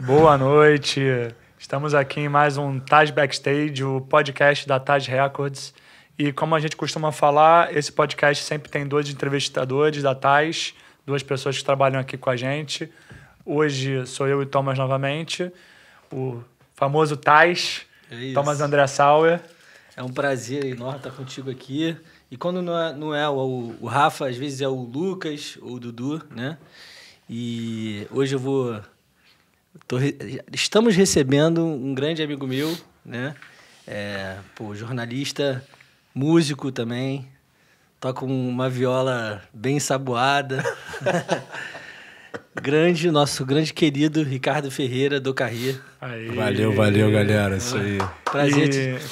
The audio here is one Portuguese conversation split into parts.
Boa noite. Estamos aqui em mais um Taj Backstage, o podcast da Taj Records. E como a gente costuma falar, esse podcast sempre tem 2 entrevistadores da Taj, 2 pessoas que trabalham aqui com a gente. Hoje sou eu e Thomas novamente, o famoso Taj, Thomas André Sauer. É um prazer enorme estar contigo aqui. E quando não é o Rafa, às vezes é o Lucas ou o Dudu, né? E hoje estamos recebendo um grande amigo meu, né? Jornalista, músico também, toca uma viola bem ensaboada. Nosso grande querido Ricardo Ferreira, do Carri. Valeu, galera. Isso aí.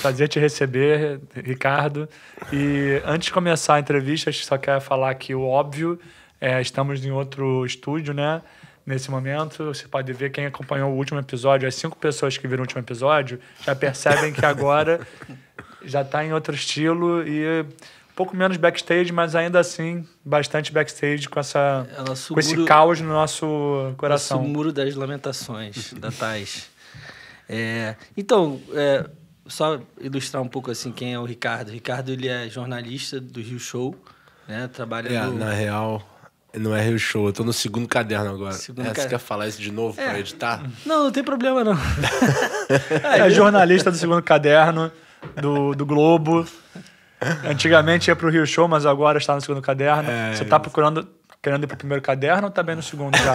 Prazer te receber, Ricardo. E antes de começar a entrevista, só quero falar que o óbvio, estamos em outro estúdio, né? Nesse momento, você pode ver quem acompanhou o último episódio, as 5 pessoas que viram o último episódio, já percebem que agora já está em outro estilo e um pouco menos backstage, mas ainda assim bastante backstage com esse caos no nosso coração. Nosso muro das lamentações da Taj. Então, só ilustrar um pouco assim quem é o Ricardo. O Ricardo, ele é jornalista do Rio Show, né? Trabalha na real, não é Rio Show, eu tô no segundo caderno agora. Você quer falar isso de novo para editar? Não tem problema não. É jornalista do segundo caderno do Globo. Antigamente ia pro Rio Show, mas agora está no segundo caderno. Você tá querendo ir pro primeiro caderno ou tá bem no segundo já?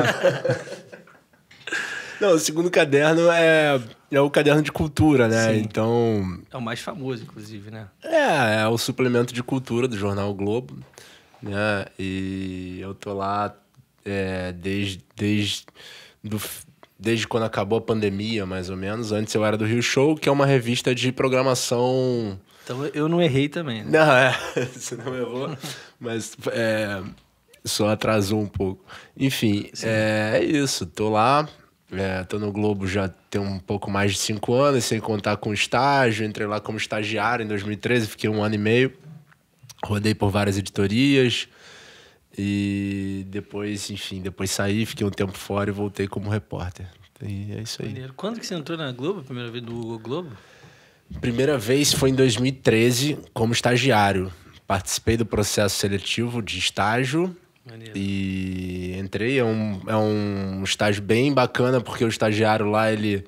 Não, o segundo caderno é o caderno de cultura, né? Sim. Então... É o mais famoso, inclusive, né? É o suplemento de cultura do jornal o Globo, né? E eu tô lá desde quando acabou a pandemia, mais ou menos. Antes eu era do Rio Show, que é uma revista de programação... Então eu não errei também, né? Não, você não errou, mas só atrasou um pouco. Enfim, é isso. Tô lá, tô no Globo já tem um pouco mais de 5 anos, sem contar com estágio. Entrei lá como estagiário em 2013, fiquei 1 ano e meio. Rodei por várias editorias e depois saí, fiquei um tempo fora e voltei como repórter. E é isso aí. Maneiro. Quando que você entrou na Globo? Primeira vez no Globo? Primeira vez foi em 2013, como estagiário. Participei do processo seletivo de estágio. Maneiro. E entrei. É um estágio bem bacana, porque o estagiário lá, ele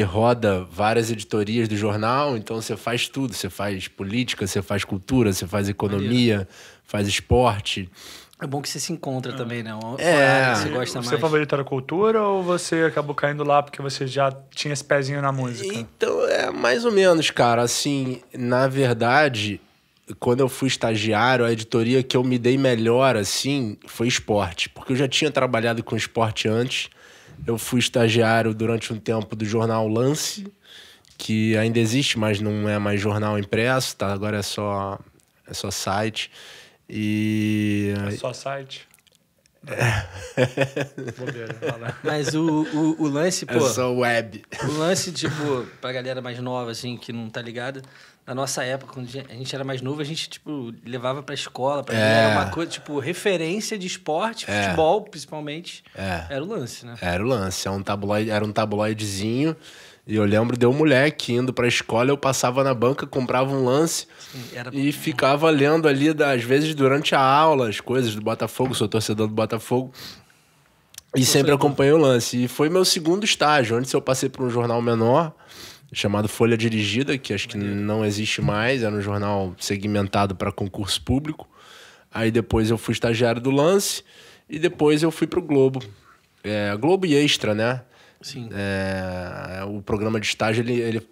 roda várias editorias do jornal, então você faz tudo. Você faz política, você faz cultura, você faz economia, Maneiro. Faz esporte. É bom que você se encontra também, né? Você gosta mais. Você favorito era cultura ou você acabou caindo lá porque você já tinha esse pezinho na música? Então, mais ou menos, cara. Assim, na verdade, quando eu fui estagiário, a editoria que eu me dei melhor, assim, foi esporte. Porque eu já tinha trabalhado com esporte antes. Eu fui estagiário durante um tempo do jornal Lance, que ainda existe, mas não é mais jornal impresso, tá? Agora é só site. É só site? Mas o lance, pô... É só web. O lance, tipo, pra galera mais nova, assim, que não tá ligada, na nossa época, quando a gente era mais novo, a gente, tipo, levava pra escola, pra mim era uma coisa, tipo, referência de esporte, futebol, principalmente, era o Lance, né? Era o Lance, era um tabloidezinho. E eu lembro de um moleque indo pra escola, eu passava na banca, comprava um Lance. Sim, e ficava lendo ali, às vezes, durante a aula, as coisas do Botafogo. Sou torcedor do Botafogo. E sempre acompanhei o Lance. E foi meu segundo estágio. Antes eu passei por um jornal menor, chamado Folha Dirigida, que acho que não existe mais. Era um jornal segmentado para concurso público. Aí depois eu fui estagiário do Lance. E depois eu fui pro Globo. Globo e Extra, né? Sim. O programa de estágio, ele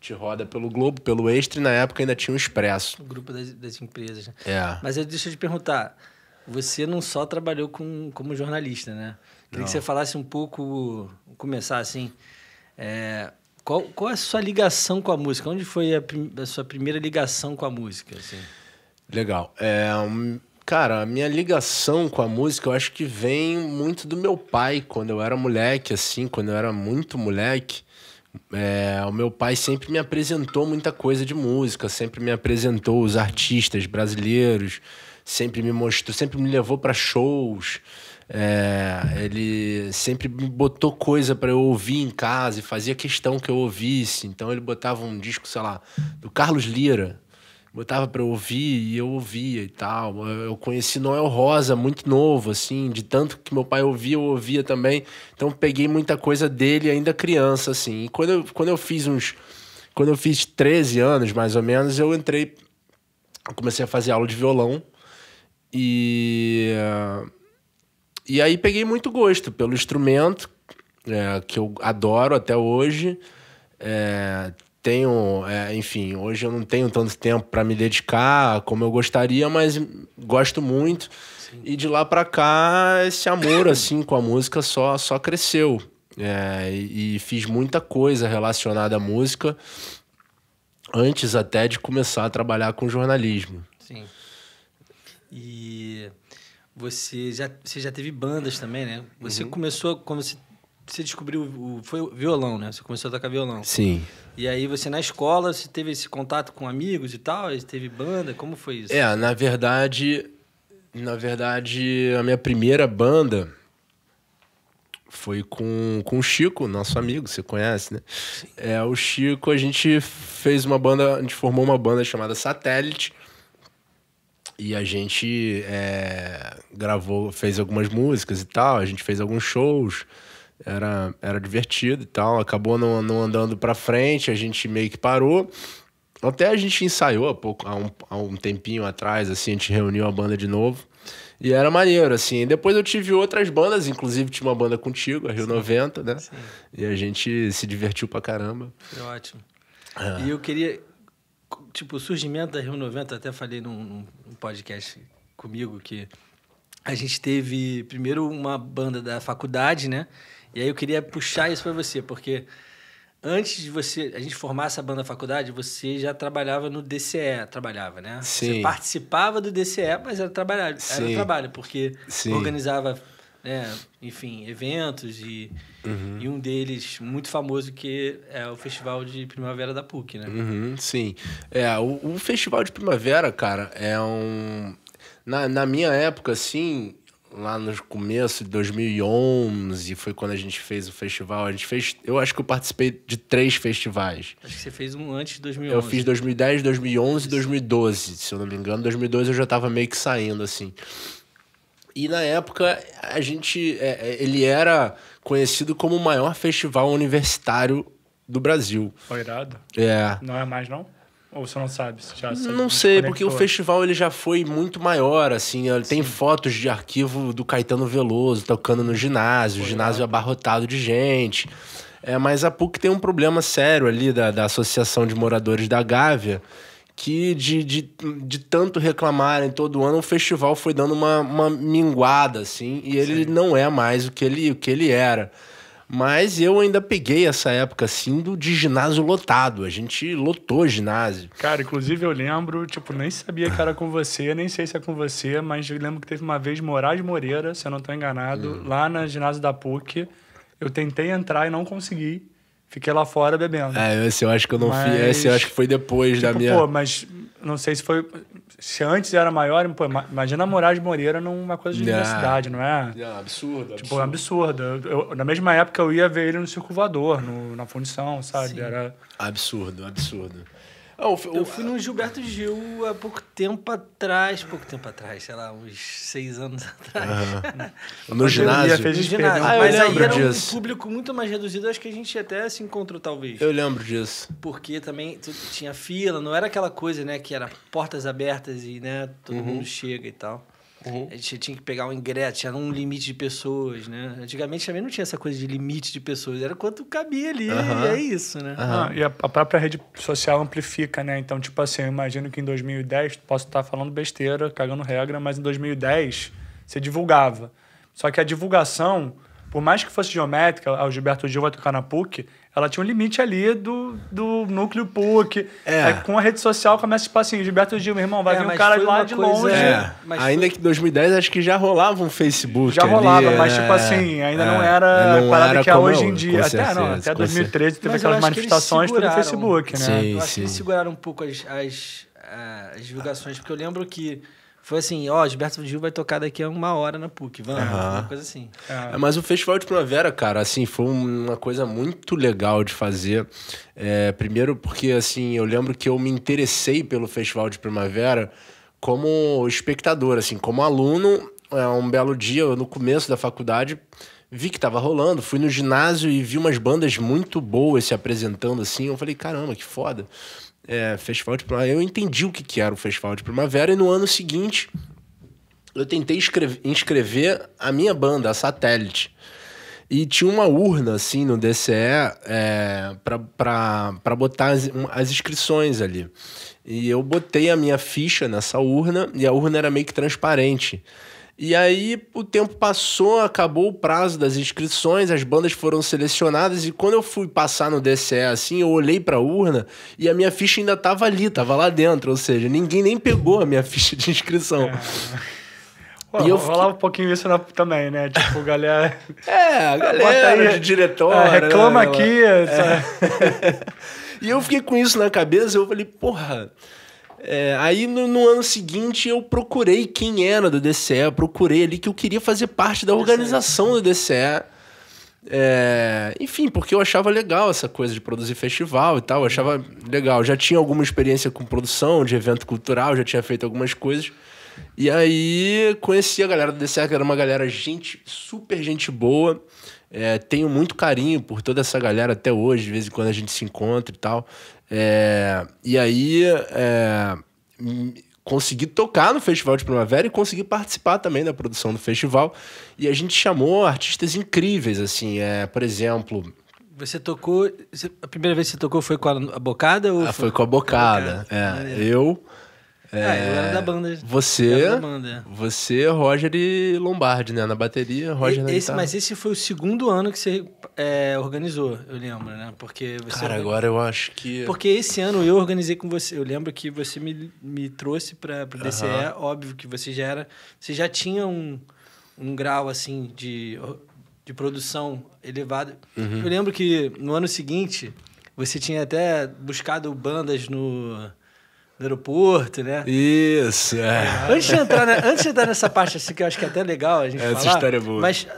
te roda pelo Globo, pelo Extra, e na época ainda tinha o Expresso. O grupo das empresas. Mas deixa eu te perguntar, você não só trabalhou como jornalista, né? Queria que você falasse um pouco, começar assim, qual é a sua ligação com a música? Onde foi a sua primeira ligação com a música? Assim? Legal. Cara, a minha ligação com a música, eu acho que vem muito do meu pai, quando eu era moleque, assim, quando eu era muito moleque. O meu pai sempre me apresentou muita coisa de música, sempre me apresentou os artistas brasileiros, sempre me mostrou, sempre me levou para shows. Ele sempre me botou coisa para eu ouvir em casa e fazia questão que eu ouvisse. Então ele botava um disco, sei lá, do Carlos Lyra, botava para eu ouvir e eu ouvia e tal. Eu conheci Noel Rosa muito novo, assim, de tanto que meu pai ouvia, eu ouvia também. Então peguei muita coisa dele ainda criança, assim. E quando eu fiz 13 anos, mais ou menos, eu comecei a fazer aula de violão e aí peguei muito gosto pelo instrumento, que eu adoro até hoje. Enfim, hoje eu não tenho tanto tempo para me dedicar como eu gostaria, mas gosto muito. Sim. E de lá para cá, esse amor assim, com a música só cresceu. E fiz muita coisa relacionada à música antes até de começar a trabalhar com jornalismo. Sim. E você já teve bandas também, né? Você começou, quando você descobriu foi o violão, né? Você começou a tocar violão. Sim. E aí você na escola, você teve esse contato com amigos e tal? Você teve banda? Como foi isso? Na verdade, a minha primeira banda foi com o Chico, nosso amigo, você conhece, né? Sim. O Chico, a gente formou uma banda chamada Satélite. E a gente fez algumas músicas e tal, a gente fez alguns shows, era divertido e tal, acabou não andando pra frente, a gente meio que parou. Até a gente ensaiou há um tempinho atrás, assim, a gente reuniu a banda de novo. E era maneiro, assim. Depois eu tive outras bandas, inclusive tinha uma banda contigo, a Rio 90, né? Sim. E a gente se divertiu pra caramba. Foi ótimo. E eu queria... Tipo, o surgimento da Rio 90, até falei num podcast comigo que a gente teve primeiro uma banda da faculdade, né? E aí eu queria puxar isso para você, porque antes de a gente formar essa banda da faculdade, você já trabalhava no DCE, né? Sim. Você participava do DCE, mas era trabalho, porque organizava, enfim, eventos e um deles muito famoso que é o Festival de Primavera da PUC, né? Sim. O Festival de Primavera, cara, na minha época, assim, lá no começo de 2011, foi quando a gente fez o festival. Eu acho que eu participei de 3 festivais. Acho que você fez um antes de 2011. Eu fiz 2010, 2011 e 2012, se eu não me engano. 2012 eu já tava meio que saindo, assim. E na época, ele era conhecido como o maior festival universitário do Brasil. Foi irado? Não é mais, não? Ou você não sabe? Não sei, porque o festival ele já foi muito maior, assim. Tem fotos de arquivo do Caetano Veloso tocando no ginásio, o ginásio abarrotado de gente. Mas a PUC tem um problema sério ali da Associação de Moradores da Gávea, que de tanto reclamarem todo ano, o festival foi dando uma minguada, assim, e ele não é mais o que ele era. Mas eu ainda peguei essa época, assim, de ginásio lotado. A gente lotou ginásio. Cara, inclusive eu lembro, nem sabia que era com você, nem sei se é com você, mas eu lembro que teve uma vez Moraes Moreira, se eu não estou enganado, lá na ginásio da PUC. Eu tentei entrar e não consegui. Fiquei lá fora bebendo. Esse eu acho que eu não fiz. Esse eu acho que foi depois da minha... Pô, mas não sei se foi... Se antes era maior, pô, imagina Moraes Moreira numa coisa de universidade, não é? Absurdo. Absurdo. Na mesma época eu ia ver ele no Circo Voador, na Fundição, sabe? Sim. Era... Absurdo. Eu fui no Gilberto Gil há pouco tempo atrás, sei lá, uns 6 anos atrás. No ginásio? Mas aí era um público muito mais reduzido, acho que a gente até se encontrou, talvez. Eu lembro disso. Porque também tinha fila, não era aquela coisa, né, que era portas abertas e, né, todo mundo chega e tal. A gente tinha que pegar um ingresso, tinha um limite de pessoas, né? Antigamente também não tinha essa coisa de limite de pessoas, era quanto cabia ali, e é isso, né? E a própria rede social amplifica, né? Então, eu imagino que em 2010, posso estar falando besteira, cagando regra, mas em 2010 você divulgava. Só que a divulgação, por mais que fosse geométrica, o Gilberto Gil vai tocar na PUC, ela tinha um limite ali do núcleo PUC. Aí, com a rede social começa, o Gilberto Gil, meu irmão, vai vir um cara lá de longe. Ainda que em 2010, acho que já rolava um Facebook. Já rolava, mas ainda não era a parada que é hoje em dia. Até 2013 teve aquelas manifestações pelo Facebook, né? Eu acho que eles seguraram um pouco as divulgações, porque eu lembro que foi assim, ó, Gilberto Gil vai tocar daqui a 1 hora na PUC, vamos, uma coisa assim. Mas o Festival de Primavera, cara, assim, foi uma coisa muito legal de fazer. Primeiro porque, assim, eu lembro que eu me interessei pelo Festival de Primavera como espectador, assim, como aluno. Um belo dia, no começo da faculdade, vi que tava rolando, fui no ginásio e vi umas bandas muito boas se apresentando, assim. Eu falei, caramba, que foda. Festival de Primavera. Eu entendi o que era o Festival de Primavera e no ano seguinte eu tentei inscrever a minha banda, a Satélite. E tinha uma urna, assim, no DCE para botar as inscrições ali. E eu botei a minha ficha nessa urna e a urna era meio que transparente. E aí o tempo passou, acabou o prazo das inscrições, as bandas foram selecionadas e quando eu fui passar no DCE, assim, eu olhei pra urna e a minha ficha ainda tava ali, tava lá dentro, ou seja, ninguém nem pegou a minha ficha de inscrição. Pô, e eu rolava um pouquinho isso também, né? Tipo, galera... a galera de diretório... reclama aqui... E eu fiquei com isso na cabeça, eu falei, porra... Aí no ano seguinte eu procurei quem era do DCE, eu procurei ali que eu queria fazer parte da organização do DCE. Enfim, porque eu achava legal essa coisa de produzir festival e tal, eu achava legal. Já tinha alguma experiência com produção de evento cultural, já tinha feito algumas coisas. E aí conheci a galera do DCE, que era uma galera super gente boa. Tenho muito carinho por toda essa galera até hoje, de vez em quando a gente se encontra e tal. E aí consegui tocar no Festival de Primavera e consegui participar também da produção do festival. E a gente chamou artistas incríveis, assim, por exemplo... Você tocou... A primeira vez que você tocou foi com a Bocada? Ou foi com a Bocada. Eu era da banda. Você, Roger e Lombardi, né? Na bateria, Roger na guitarra. Mas esse foi o segundo ano que você organizou, eu lembro, né? Porque você Cara, agora eu acho que... Porque esse ano eu organizei com você. Eu lembro que você me trouxe para o DCE. Óbvio que você já tinha um grau, assim, de produção elevado. Eu lembro que no ano seguinte, você tinha até buscado bandas no aeroporto, né? Isso, Antes de entrar nessa parte, assim, que eu acho que é até legal a gente falar... Essa história é boa. Mas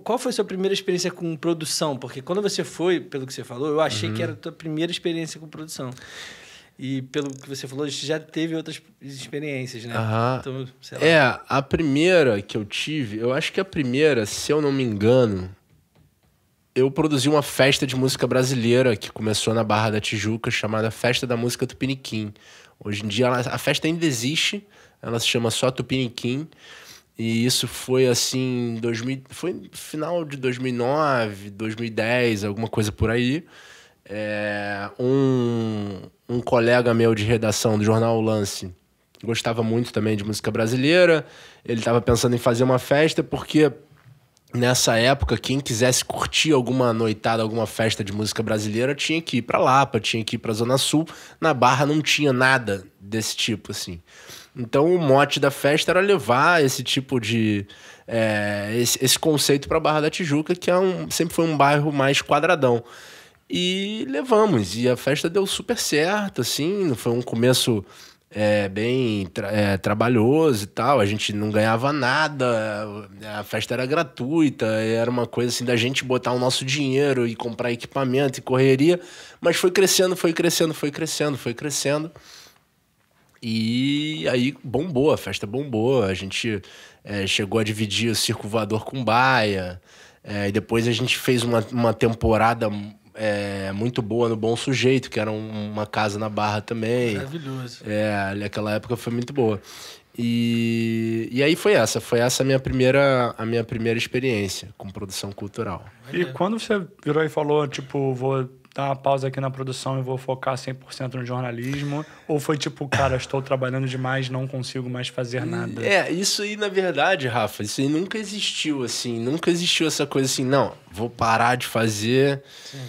qual foi a sua primeira experiência com produção? Porque quando você foi, pelo que você falou, eu achei que era a tua primeira experiência com produção. E pelo que você falou, você já teve outras experiências, né? Então, sei lá. A primeira que eu tive... Eu acho que a primeira, se eu não me engano... Eu produzi uma festa de música brasileira que começou na Barra da Tijuca, chamada Festa da Música Tupiniquim. Hoje em dia a festa ainda existe, ela se chama só Tupiniquim. E isso foi assim, foi final de 2009, 2010, alguma coisa por aí. Um colega meu de redação do jornal O Lance gostava muito também de música brasileira. Ele estava pensando em fazer uma festa porque... Nessa época, quem quisesse curtir alguma noitada, alguma festa de música brasileira, tinha que ir pra Lapa, tinha que ir pra Zona Sul. Na Barra não tinha nada desse tipo, assim. Então, o mote da festa era levar esse tipo de... esse conceito pra Barra da Tijuca, que sempre foi um bairro mais quadradão. E levamos. E a festa deu super certo, assim. Foi um começo... bem trabalhoso e tal, a gente não ganhava nada, a festa era gratuita, era uma coisa assim da gente botar o nosso dinheiro e comprar equipamento e correria, mas foi crescendo, e aí bombou, a festa bombou, a gente chegou a dividir o Circo Voador com Baia, e depois a gente fez uma temporada muito boa no Bom Sujeito, que era uma casa na Barra também. Maravilhoso. Aquela época foi muito boa. E aí foi essa a minha primeira experiência com produção cultural. E quando você virou e falou, tipo, vou dar uma pausa aqui na produção e vou focar 100% no jornalismo? Ou foi tipo, cara, estou trabalhando demais, não consigo mais fazer nada? Isso aí, na verdade, Rafa, isso aí nunca existiu, assim. Nunca existiu essa coisa assim, não, vou parar de fazer... Sim.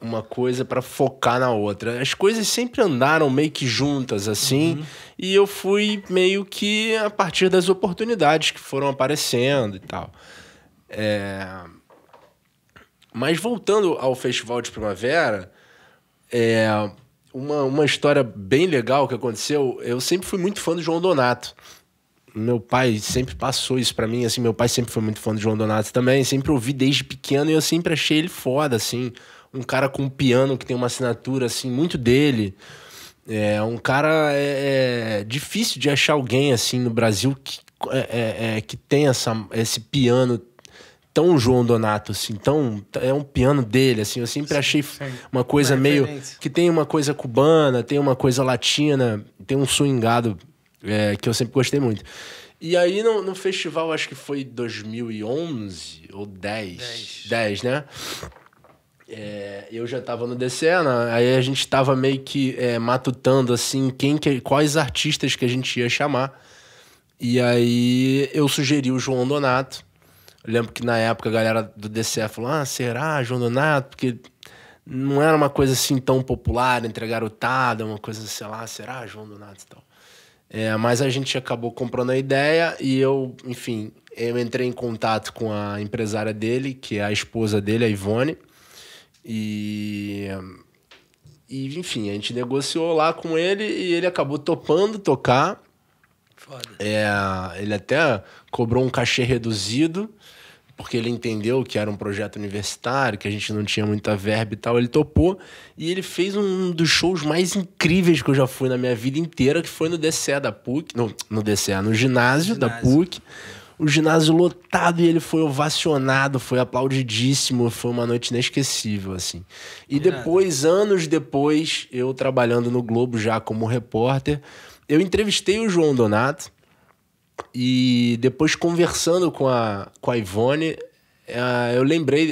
Uma coisa para focar na outra. As coisas sempre andaram meio que juntas, assim, e eu fui meio que a partir das oportunidades que foram aparecendo e tal. Mas voltando ao Festival de Primavera, uma história bem legal que aconteceu, eu sempre fui muito fã do João Donato. Meu pai sempre passou isso pra mim, assim, meu pai sempre foi muito fã do João Donato também, sempre ouvi desde pequeno e eu sempre achei ele foda, assim, um cara com um piano que tem uma assinatura, assim, muito dele. É um cara difícil de achar alguém, assim, no Brasil que tem esse piano tão João Donato, assim, é um piano dele, assim, eu sempre achei uma coisa meio, que tem uma coisa cubana, tem uma coisa latina, tem um swingado que eu sempre gostei muito. E aí no festival, acho que foi 2011 ou 10, né? Eu já tava no DCE, né? Aí a gente tava meio que matutando, assim, quais artistas que a gente ia chamar. E aí eu sugeri o João Donato. Eu lembro que na época a galera do DCE falou, será João Donato? Porque não era uma coisa assim tão popular, entre a garotada, uma coisa, sei lá, será João Donato e tal. Mas a gente acabou comprando a ideia e eu entrei em contato com a empresária dele, que é a esposa dele, a Ivone. E enfim, a gente negociou lá com ele e ele acabou topando tocar. Foda. Ele até cobrou um cachê reduzido, porque ele entendeu que era um projeto universitário, que a gente não tinha muita verba e tal. Ele topou e ele fez um dos shows mais incríveis que eu já fui na minha vida inteira, que foi no DCE da PUC, no ginásio da PUC. O ginásio lotado e ele foi ovacionado, foi aplaudidíssimo, foi uma noite inesquecível, assim. E depois, anos depois, eu trabalhando no Globo já como repórter, eu entrevistei o João Donato e depois conversando com a Ivone,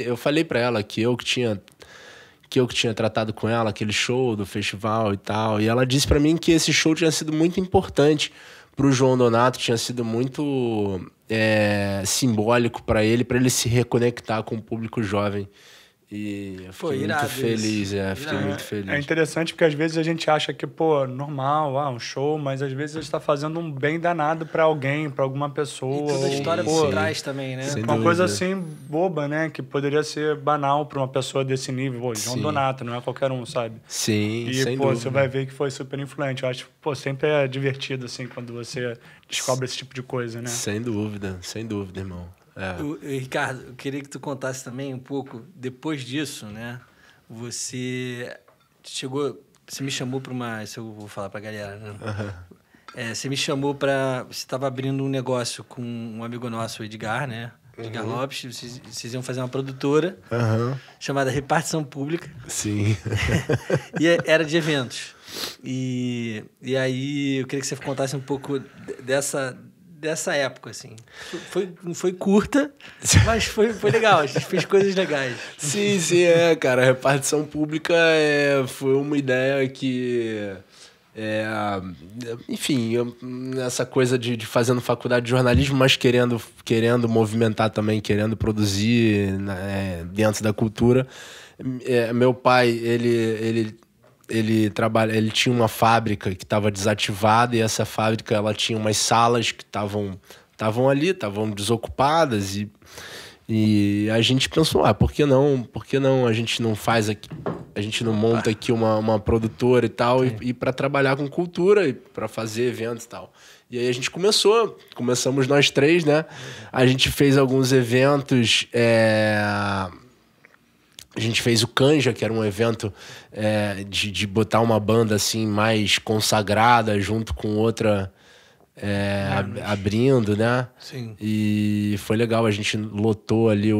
eu falei pra ela que eu que tinha tratado com ela, aquele show do festival e tal, e ela disse pra mim que esse show tinha sido muito importante pro João Donato, tinha sido muito simbólico para ele se reconectar com o público jovem. E eu fiquei muito feliz, fiquei muito feliz. É interessante porque às vezes a gente acha que, normal, um show, mas às vezes a gente tá fazendo um bem danado para alguém, para alguma pessoa. E toda a história por trás também, né? Uma coisa assim, boba, né? Que poderia ser banal para uma pessoa desse nível. João Donato, não é qualquer um, sabe? Sim, sem dúvida. Você vai ver que foi super influente. Eu acho que, sempre é divertido, assim, quando você descobre esse tipo de coisa, né? Sem dúvida, irmão. Ricardo, eu queria que tu contasse também um pouco, depois disso, né? Você me chamou para uma... Isso eu vou falar para a galera, né? Uhum. Você me chamou para... Você estava abrindo um negócio com um amigo nosso, o Edgar, né? Edgar Lopes. Vocês iam fazer uma produtora chamada Repartição Pública. Sim. E era de eventos. E aí eu queria que você contasse um pouco dessa época, assim. Foi curta, mas foi legal. A gente fez coisas legais. Sim, cara. A repartição pública foi uma ideia que... essa coisa de fazendo faculdade de jornalismo, mas querendo movimentar também, querendo produzir dentro da cultura. Meu pai, ele tinha uma fábrica que estava desativada e essa fábrica ela tinha umas salas que estavam desocupadas e a gente pensou, por que não a gente não faz aqui, a gente não monta aqui uma produtora e tal, e para trabalhar com cultura e para fazer eventos e tal. E aí a gente começamos nós três, né? A gente fez alguns eventos, a gente fez o Canja, que era um evento de botar uma banda assim mais consagrada junto com outra abrindo, né? Sim. E foi legal, a gente lotou ali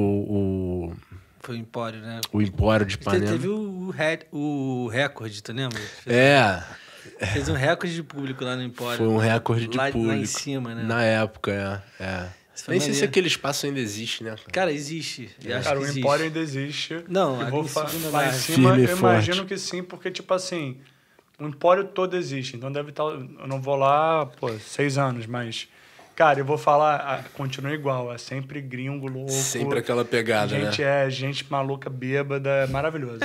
Foi o Empório, né? O Empório de Ipanema. Teve o recorde, tu lembra? Fez um recorde de público lá no Empório. Foi um recorde de público. Lá em cima, né? Na época, Nem sei se aquele espaço ainda existe, né? Cara, existe. Cara, o Empório ainda existe. Não, eu vou lá em cima, firme eu imagino que sim, porque, tipo assim, o Empório todo existe. Então deve estar... Eu não vou lá, 6 anos, mas... Cara, eu vou falar, continua igual. É sempre gringo, louco. Sempre aquela pegada, né? Gente maluca, bêbada, é maravilhoso.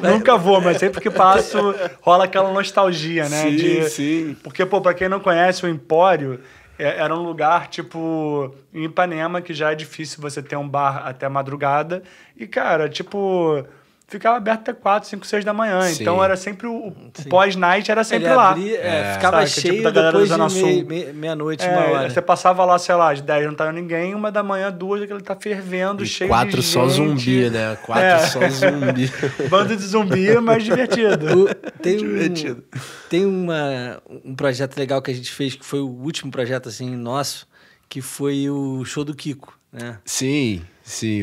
Nunca vou, mas sempre que passo, rola aquela nostalgia, né? Sim. Porque, pra quem não conhece o Empório... Era um lugar, tipo, em Ipanema, que já é difícil você ter um bar até madrugada. E, cara, tipo, ficava aberto até 4, 5, 6 da manhã. Sim. Então era sempre o pós-night, era sempre lá. Ficava cheio tipo, depois de meia-noite, uma hora. Você passava lá, sei lá, às 10 não tava ninguém, 1 da manhã, 2, aquele tá fervendo, cheio de gente. 4 só zumbi, né? 4 só zumbi. Bando de zumbi, mas divertido. Tem um projeto legal que a gente fez, que foi o último projeto assim nosso, que foi o show do Kiko, né? Sim,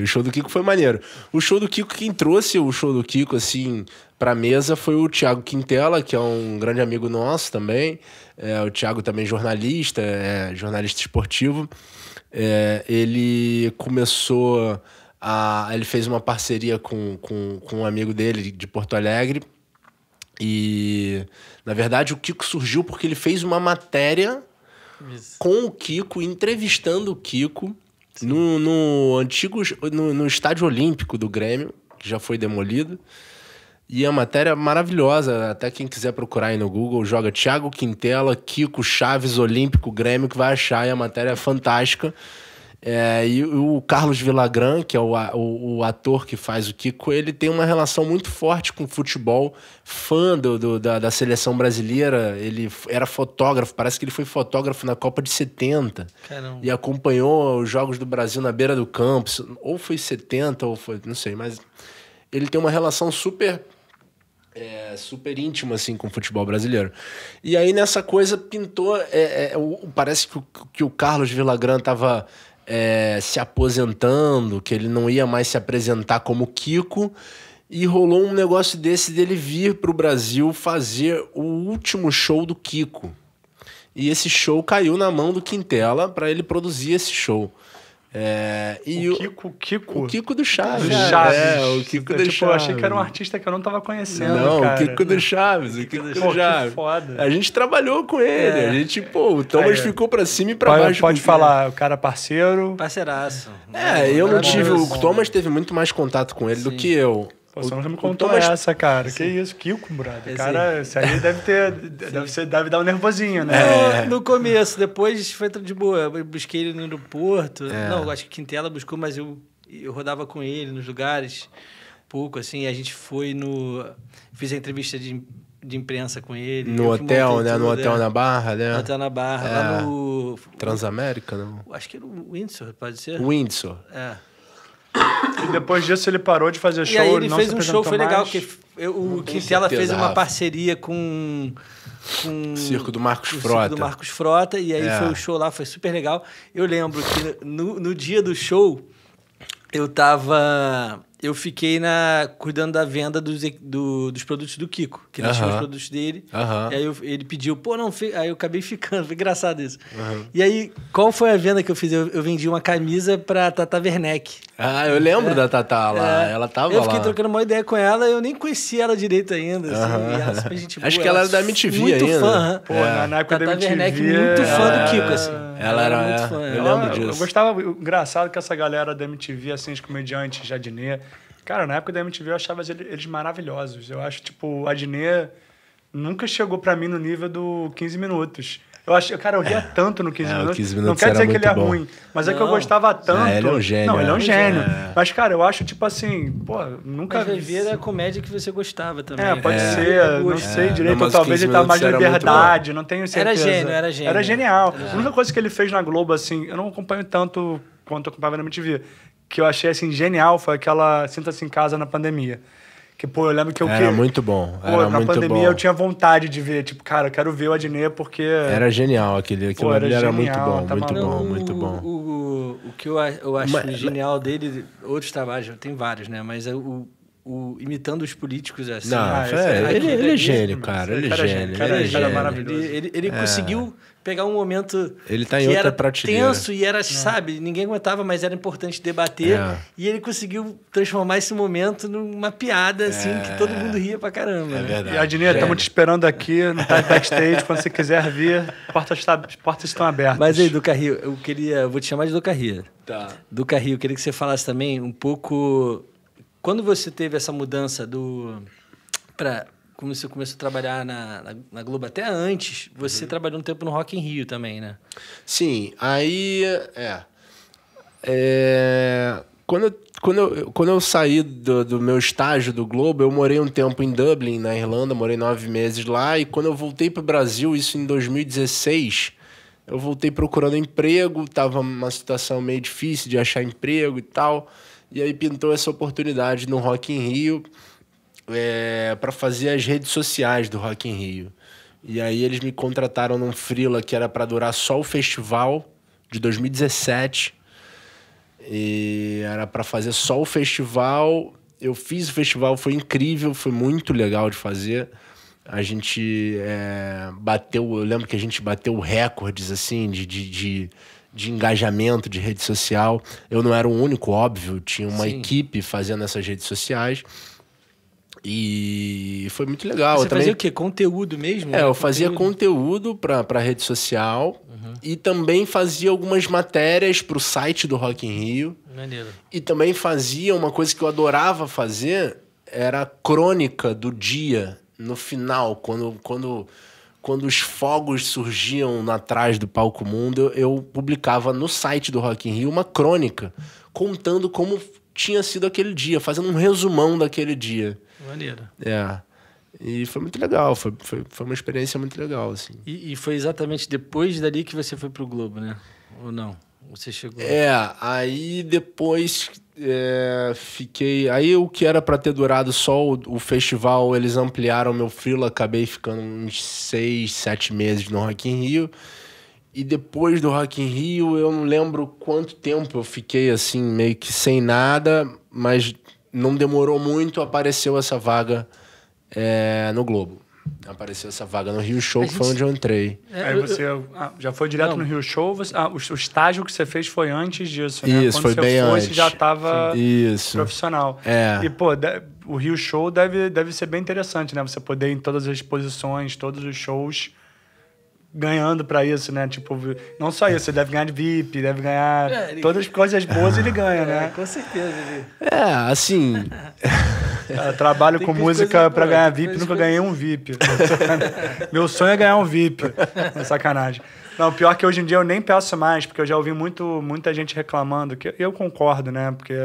o show do Kiko foi maneiro. O show do Kiko, quem trouxe o show do Kiko, assim, pra mesa foi o Thiago Quintela, que é um grande amigo nosso também. O Thiago também jornalista esportivo. Ele começou ele fez uma parceria com um amigo dele de Porto Alegre. E, na verdade, o Kiko surgiu porque ele fez uma matéria com o Kiko, entrevistando o Kiko no estádio olímpico do Grêmio, que já foi demolido. E a matéria maravilhosa, até quem quiser procurar aí no Google, joga Thiago Quintela, Kiko Chaves Olímpico Grêmio, que vai achar, e a matéria é fantástica. E o Carlos Villagrán, que é o ator que faz o Kiko, ele tem uma relação muito forte com o futebol, fã da seleção brasileira. Ele era fotógrafo, parece que ele foi fotógrafo na Copa de 70. Caramba. E acompanhou os jogos do Brasil na beira do campo, ou foi 70, ou foi, não sei, mas ele tem uma relação super íntima assim, com o futebol brasileiro. E aí nessa coisa pintou, parece que o Carlos Villagrán estava se aposentando, que ele não ia mais se apresentar como Kiko, e rolou um negócio desse dele vir para o Brasil fazer o último show do Kiko. E esse show caiu na mão do Quintela para ele produzir esse show. O Kiko do Chaves. O Kiko do Chaves. Eu achei que era um artista que eu não tava conhecendo. Não, cara. o Kiko do Chaves. O Kiko do Chaves. Que foda. A gente trabalhou com ele. A gente, o Thomas ficou pra cima e pra baixo. Pode falar, o cara parceiro. Parceiraço. Eu não tive. O Thomas teve muito mais contato com ele do que eu. Você não me contou essa, cara. Que isso, Kiko, brother. Cara, isso aí deve dar um nervosinho, né? No começo, depois foi de boa. Eu busquei ele no aeroporto. Não, acho que Quintela buscou, mas eu rodava com ele nos lugares, pouco, assim. A gente foi fiz a entrevista de imprensa com ele. No hotel, né? No hotel na Barra, né? No hotel na Barra, lá no... Transamérica, não? Acho que era o Windsor, pode ser? Windsor. E depois disso ele parou de fazer show. E aí ele fez um show, foi legal, mais. porque o Quintela fez uma parceria com o Circo do Marcos Frota. Circo do Marcos Frota, e aí foi o show lá, foi super legal. Eu lembro que no dia do show, eu fiquei cuidando da venda dos produtos do Kiko, que ele tinha os produtos dele. E aí ele pediu, aí eu acabei ficando, foi engraçado isso. E aí, qual foi a venda que eu fiz? Eu vendi uma camisa pra Tata Werneck. Eu lembro da Tata lá, ela tava lá. Eu fiquei trocando uma ideia com ela, eu nem conhecia ela direito ainda. Assim, e ela super gente boa. Acho que ela era da MTV muito ainda. Fã, na época da Tata MTV. Werneck, muito fã do Kiko, assim. Ela era muito fã. Eu lembro disso. Eu gostava, engraçado que essa galera da MTV, assim, os comediantes, Jadnet. Cara, na época da MTV eu achava eles maravilhosos. Eu acho, tipo, a Adnet nunca chegou pra mim no nível do 15 minutos. Eu ria tanto no 15 minutos. 15 minutos. Não quer dizer que ele é bom. ruim, mas é que eu gostava tanto. Ele é um gênio. Não, ele é um gênio. Mas, cara, eu acho, tipo assim, nunca vi. Mas vai ver a comédia que você gostava também. Pode ser. Não sei direito. Ou talvez ele tava mais de liberdade. Não tenho certeza. Era gênio. Era genial. A única coisa que ele fez na Globo, assim, eu não acompanho tanto quanto eu acompanhava na MTV, que eu achei, assim, genial, foi aquela Sinta-se em Casa na pandemia. Que, eu lembro que Era muito bom. Na pandemia eu tinha vontade de ver. Tipo, cara, eu quero ver o Adnet porque... Era genial aquilo ali, era muito bom, muito bom. O que eu acho genial dele, outros trabalhos, tem vários, né? Mas imitando os políticos, assim... Ele é gênio, cara. Ele é gênio. Ele era maravilhoso. Ele conseguiu pegar um momento ele tá em que outra era prateleira. tenso e era, sabe, ninguém aguentava, mas era importante debater. E ele conseguiu transformar esse momento numa piada, assim, que todo mundo ria pra caramba. É verdade. E Adnet, estamos te esperando aqui no backstage. Quando você quiser vir, portas estão abertas. Mas aí, Duca Rio, eu vou te chamar de Duca Rio. Tá. Duca Rio, eu queria que você falasse também um pouco... Quando você teve essa mudança como você começou a trabalhar na Globo, até antes, você trabalhou um tempo no Rock in Rio também, né? Sim, aí... quando eu saí do meu estágio do Globo, eu morei um tempo em Dublin, na Irlanda, morei 9 meses lá, e quando eu voltei pro Brasil, isso em 2016, eu voltei procurando emprego, tava numa situação meio difícil de achar emprego e tal, e aí pintou essa oportunidade no Rock in Rio para fazer as redes sociais do Rock in Rio. E aí eles me contrataram num freela que era para durar só o festival de 2017. E era para fazer só o festival. Eu fiz o festival, foi incrível, foi muito legal de fazer. A gente bateu, eu lembro que a gente bateu recordes assim de engajamento de rede social. Eu não era o único, óbvio, tinha uma equipe fazendo essas redes sociais. E foi muito legal. Você fazia o quê? Conteúdo mesmo? Eu fazia conteúdo para rede social e também fazia algumas matérias para o site do Rock in Rio. Maneiro. E também fazia uma coisa que eu adorava fazer, era a crônica do dia no final, quando os fogos surgiam atrás do Palco Mundo, eu publicava no site do Rock in Rio uma crônica contando como tinha sido aquele dia, fazendo um resumão daquele dia. Maneiro. E foi muito legal, foi uma experiência muito legal, assim. E foi exatamente depois dali que você foi pro Globo, né? Ou não? Você chegou... Aí depois fiquei... Aí o que era para ter durado só o festival, eles ampliaram meu freela, acabei ficando uns 6, 7 meses no Rock in Rio. E depois do Rock in Rio, eu não lembro quanto tempo eu fiquei assim, meio que sem nada, mas não demorou muito, apareceu essa vaga no Globo. Apareceu essa vaga no Rio Show, que foi onde eu entrei. Aí você já foi direto no Rio Show? O estágio que você fez foi antes disso, né? Isso, foi bem antes. Você já estava profissional. E, pô, o Rio Show deve ser bem interessante, né? Você poder ir em todas as exposições, todos os shows, ganhando pra isso, né? Tipo, não só isso, você deve ganhar de VIP, deve ganhar todas as coisas boas, ele ganha, né? Com certeza. Assim... Cara, trabalho com música pra ganhar VIP, nunca ganhei um VIP. Meu sonho é ganhar um VIP. É sacanagem. Não, pior que hoje em dia eu nem peço mais, porque eu já ouvi muita gente reclamando, que eu concordo, né? Porque,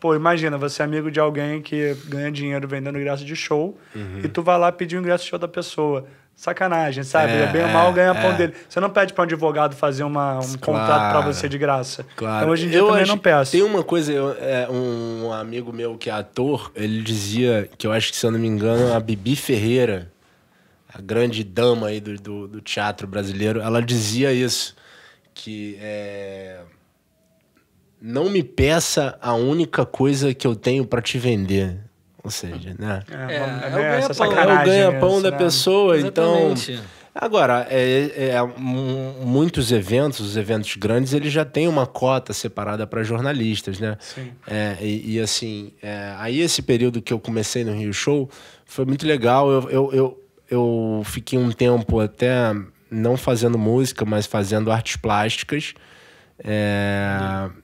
pô, imagina, você é amigo de alguém que ganha dinheiro vendendo ingresso de show e tu vai lá pedir o ingresso de show da pessoa. Sacanagem, sabe? Bem ou mal ganha pão dele. Você não pede para um advogado fazer um contrato para você de graça. Claro. Então, hoje em dia, eu também não peço. Tem uma coisa, um amigo meu que é ator, ele dizia, que eu acho que, se eu não me engano, a Bibi Ferreira, a grande dama aí do teatro brasileiro, ela dizia isso, que não me peça a única coisa que eu tenho para te vender. Ou seja, né? Sacanagem. É o ganha-pão da pessoa. Exatamente. Então... Agora, muitos eventos, os eventos grandes, eles já têm uma cota separada para jornalistas, né? Sim. Assim, aí esse período que eu comecei no Rio Show foi muito legal. Eu fiquei um tempo até não fazendo música, mas fazendo artes plásticas.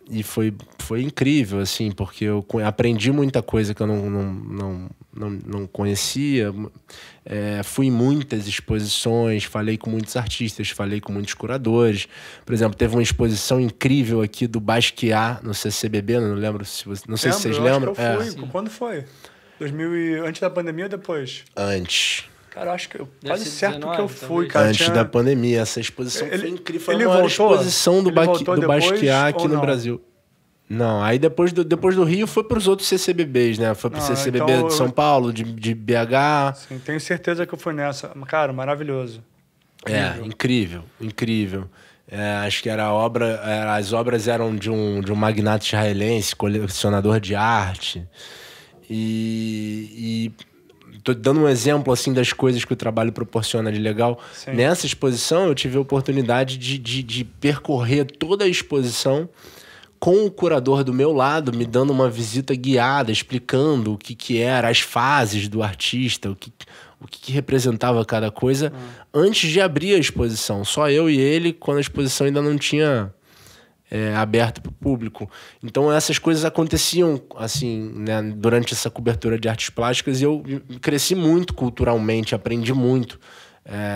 E foi incrível, assim, porque eu aprendi muita coisa que eu não conhecia. Fui em muitas exposições, falei com muitos artistas, falei com muitos curadores. Por exemplo, teve uma exposição incrível aqui do Basquiat no CCBB, não lembro se vocês lembram. Acho que eu fui. Quando foi? Antes da pandemia ou depois? Antes. Cara, eu acho que quase certo 19, que eu fui, cara. Antes da pandemia. Essa exposição foi incrível. Foi a maior exposição do Basquiat aqui no Brasil. Não, aí depois do Rio foi para os outros CCBBs, né? Foi para o CCBB então, de São Paulo, de BH. Sim, tenho certeza que eu fui nessa. Cara, maravilhoso. Incrível. Acho que as obras eram de um magnata israelense, colecionador de arte. E tô dando um exemplo assim das coisas que o trabalho proporciona de legal. Sim. Nessa exposição eu tive a oportunidade de percorrer toda a exposição com o curador do meu lado, me dando uma visita guiada, explicando o que era, as fases do artista, o que representava cada coisa, antes de abrir a exposição. Só eu e ele, quando a exposição ainda não tinha aberto para o público. Então essas coisas aconteciam assim, né, durante essa cobertura de artes plásticas, e eu cresci muito culturalmente, aprendi muito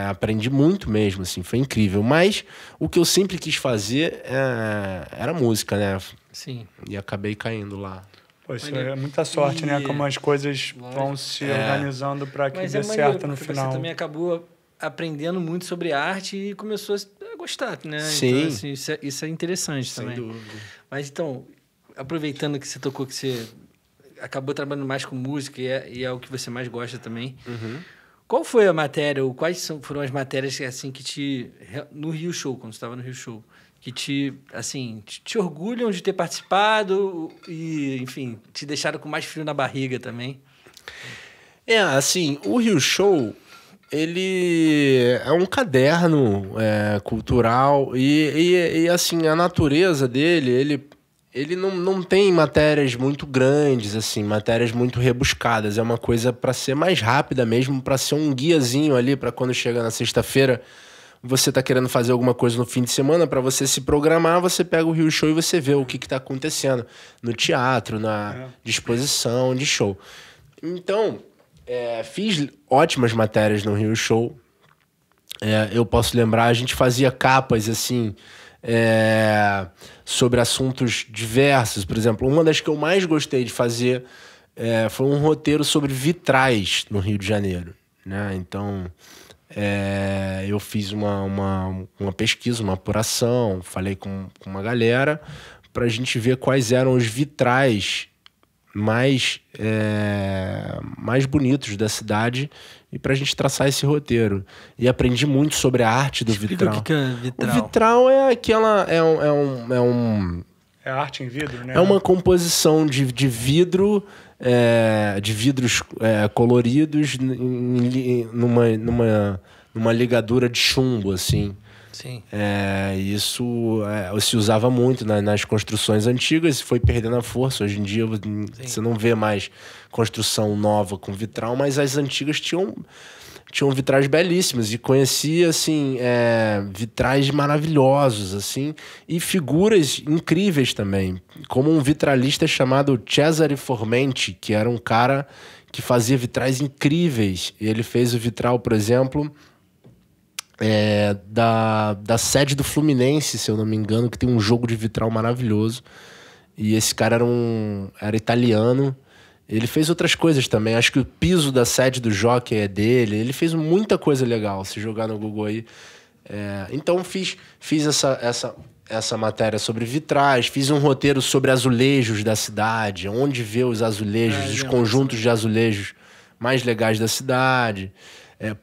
Aprendi muito mesmo, assim, foi incrível. Mas o que eu sempre quis fazer era música, né? Sim. E acabei caindo lá. Pô, isso é muita sorte, né? Como as coisas vão se organizando para que dê certo no final. Você também acabou aprendendo muito sobre arte e começou a gostar, né? Sim. Então, assim, isso é interessante também. Sem dúvida. Mas então, aproveitando que você tocou, que você acabou trabalhando mais com música e é o que você mais gosta também. Uhum. Qual foi a matéria, ou quais foram as matérias assim, que no Rio Show, quando você estava no Rio Show, que te orgulham de ter participado e, enfim, te deixaram com mais frio na barriga também? Assim, o Rio Show, ele é um caderno cultural e, assim, a natureza dele, ele não tem matérias muito grandes, assim, matérias muito rebuscadas. É uma coisa para ser mais rápida mesmo, para ser um guiazinho ali para quando chega na sexta-feira, você tá querendo fazer alguma coisa no fim de semana, para você se programar, você pega o Rio Show e você vê o que tá acontecendo no teatro, na disposição de show. Então, fiz ótimas matérias no Rio Show. Eu posso lembrar, a gente fazia capas, assim... sobre assuntos diversos. Por exemplo, uma das que eu mais gostei de fazer foi um roteiro sobre vitrais no Rio de Janeiro, né? Então, eu fiz uma pesquisa, uma apuração, falei com uma galera para a gente ver quais eram os vitrais mais bonitos da cidade e pra gente traçar esse roteiro. E aprendi muito sobre a arte do vitral. O que é vitral? O vitral é aquela... É arte em vidro, né? É uma composição de vidro, de vidros coloridos numa ligadura de chumbo, assim. Sim. Isso se usava muito nas construções antigas, foi perdendo a força. Hoje em dia você não vê mais construção nova com vitral, mas as antigas tinham vitrais belíssimos e conhecia assim, vitrais maravilhosos assim, e figuras incríveis também, como um vitralista chamado Cesare Formenti, que era um cara que fazia vitrais incríveis. E ele fez o vitral, por exemplo... da sede do Fluminense, se eu não me engano, que tem um jogo de vitral maravilhoso. E esse cara era italiano. Ele fez outras coisas também. Acho que o piso da sede do Jockey é dele. Ele fez muita coisa legal, se jogar no Google aí. Então fiz essa matéria sobre vitrais, fiz um roteiro sobre azulejos da cidade, onde ver os azulejos, os conjuntos de azulejos mais legais da cidade.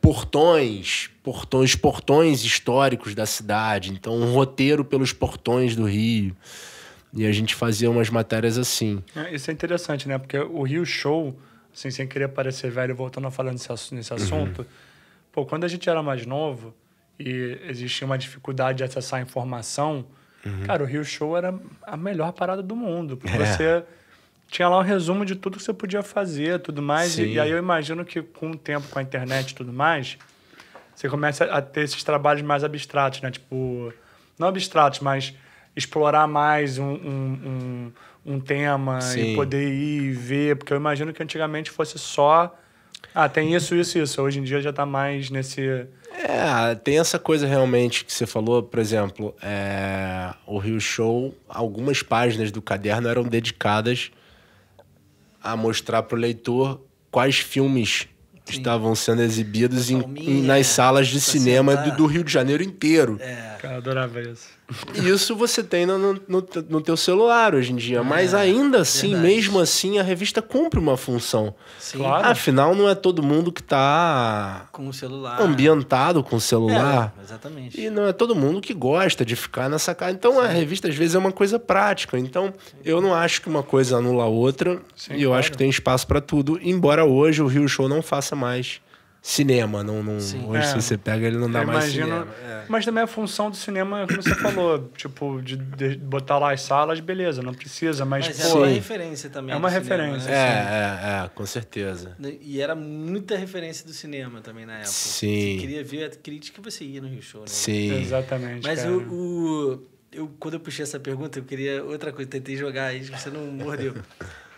Portões históricos da cidade. Então, um roteiro pelos portões do Rio. E a gente fazia umas matérias assim. Isso é interessante, né? Porque o Rio Show, assim, sem querer parecer velho, voltando a falar nesse assunto, pô, quando a gente era mais novo e existia uma dificuldade de acessar a informação, cara, o Rio Show era a melhor parada do mundo. Porque você... tinha lá um resumo de tudo que você podia fazer, tudo mais. E aí eu imagino que com o tempo, com a internet e tudo mais, você começa a ter esses trabalhos mais abstratos, né? Tipo, não abstratos, mas explorar mais um tema e poder ir e ver. Porque eu imagino que antigamente fosse só... tem isso. Hoje em dia já tá mais nesse... tem essa coisa realmente que você falou, por exemplo, o Rio Show, algumas páginas do caderno eram dedicadas a mostrar para o leitor quais filmes estavam sendo exibidos nas salas de cinema do Rio de Janeiro inteiro. Cara, eu adorava isso. Isso você tem no teu celular hoje em dia. Mas ainda assim, verdade. Mesmo assim, a revista cumpre uma função. Sim. Claro. Afinal, não é todo mundo que está com o celular, ambientado com o celular. Exatamente. E não é todo mundo que gosta de ficar nessa casa. Então, a revista, às vezes, é uma coisa prática. Então, eu não acho que uma coisa anula a outra. Sim, e eu acho que tem espaço para tudo. Embora hoje o Rio Show não faça mais cinema. Hoje, se você pega, ele não dá mais cinema. Mas também a função do cinema, como você falou, tipo, de botar lá as salas, beleza, não precisa, mas é uma referência também. É uma referência. Né? Com certeza. E era muita referência do cinema também na época. Sim. Você queria ver a crítica, você ia no Rio Show, né? Sim. Exatamente. Mas quando eu puxei essa pergunta, eu queria outra coisa, tentei jogar aí, você não mordeu.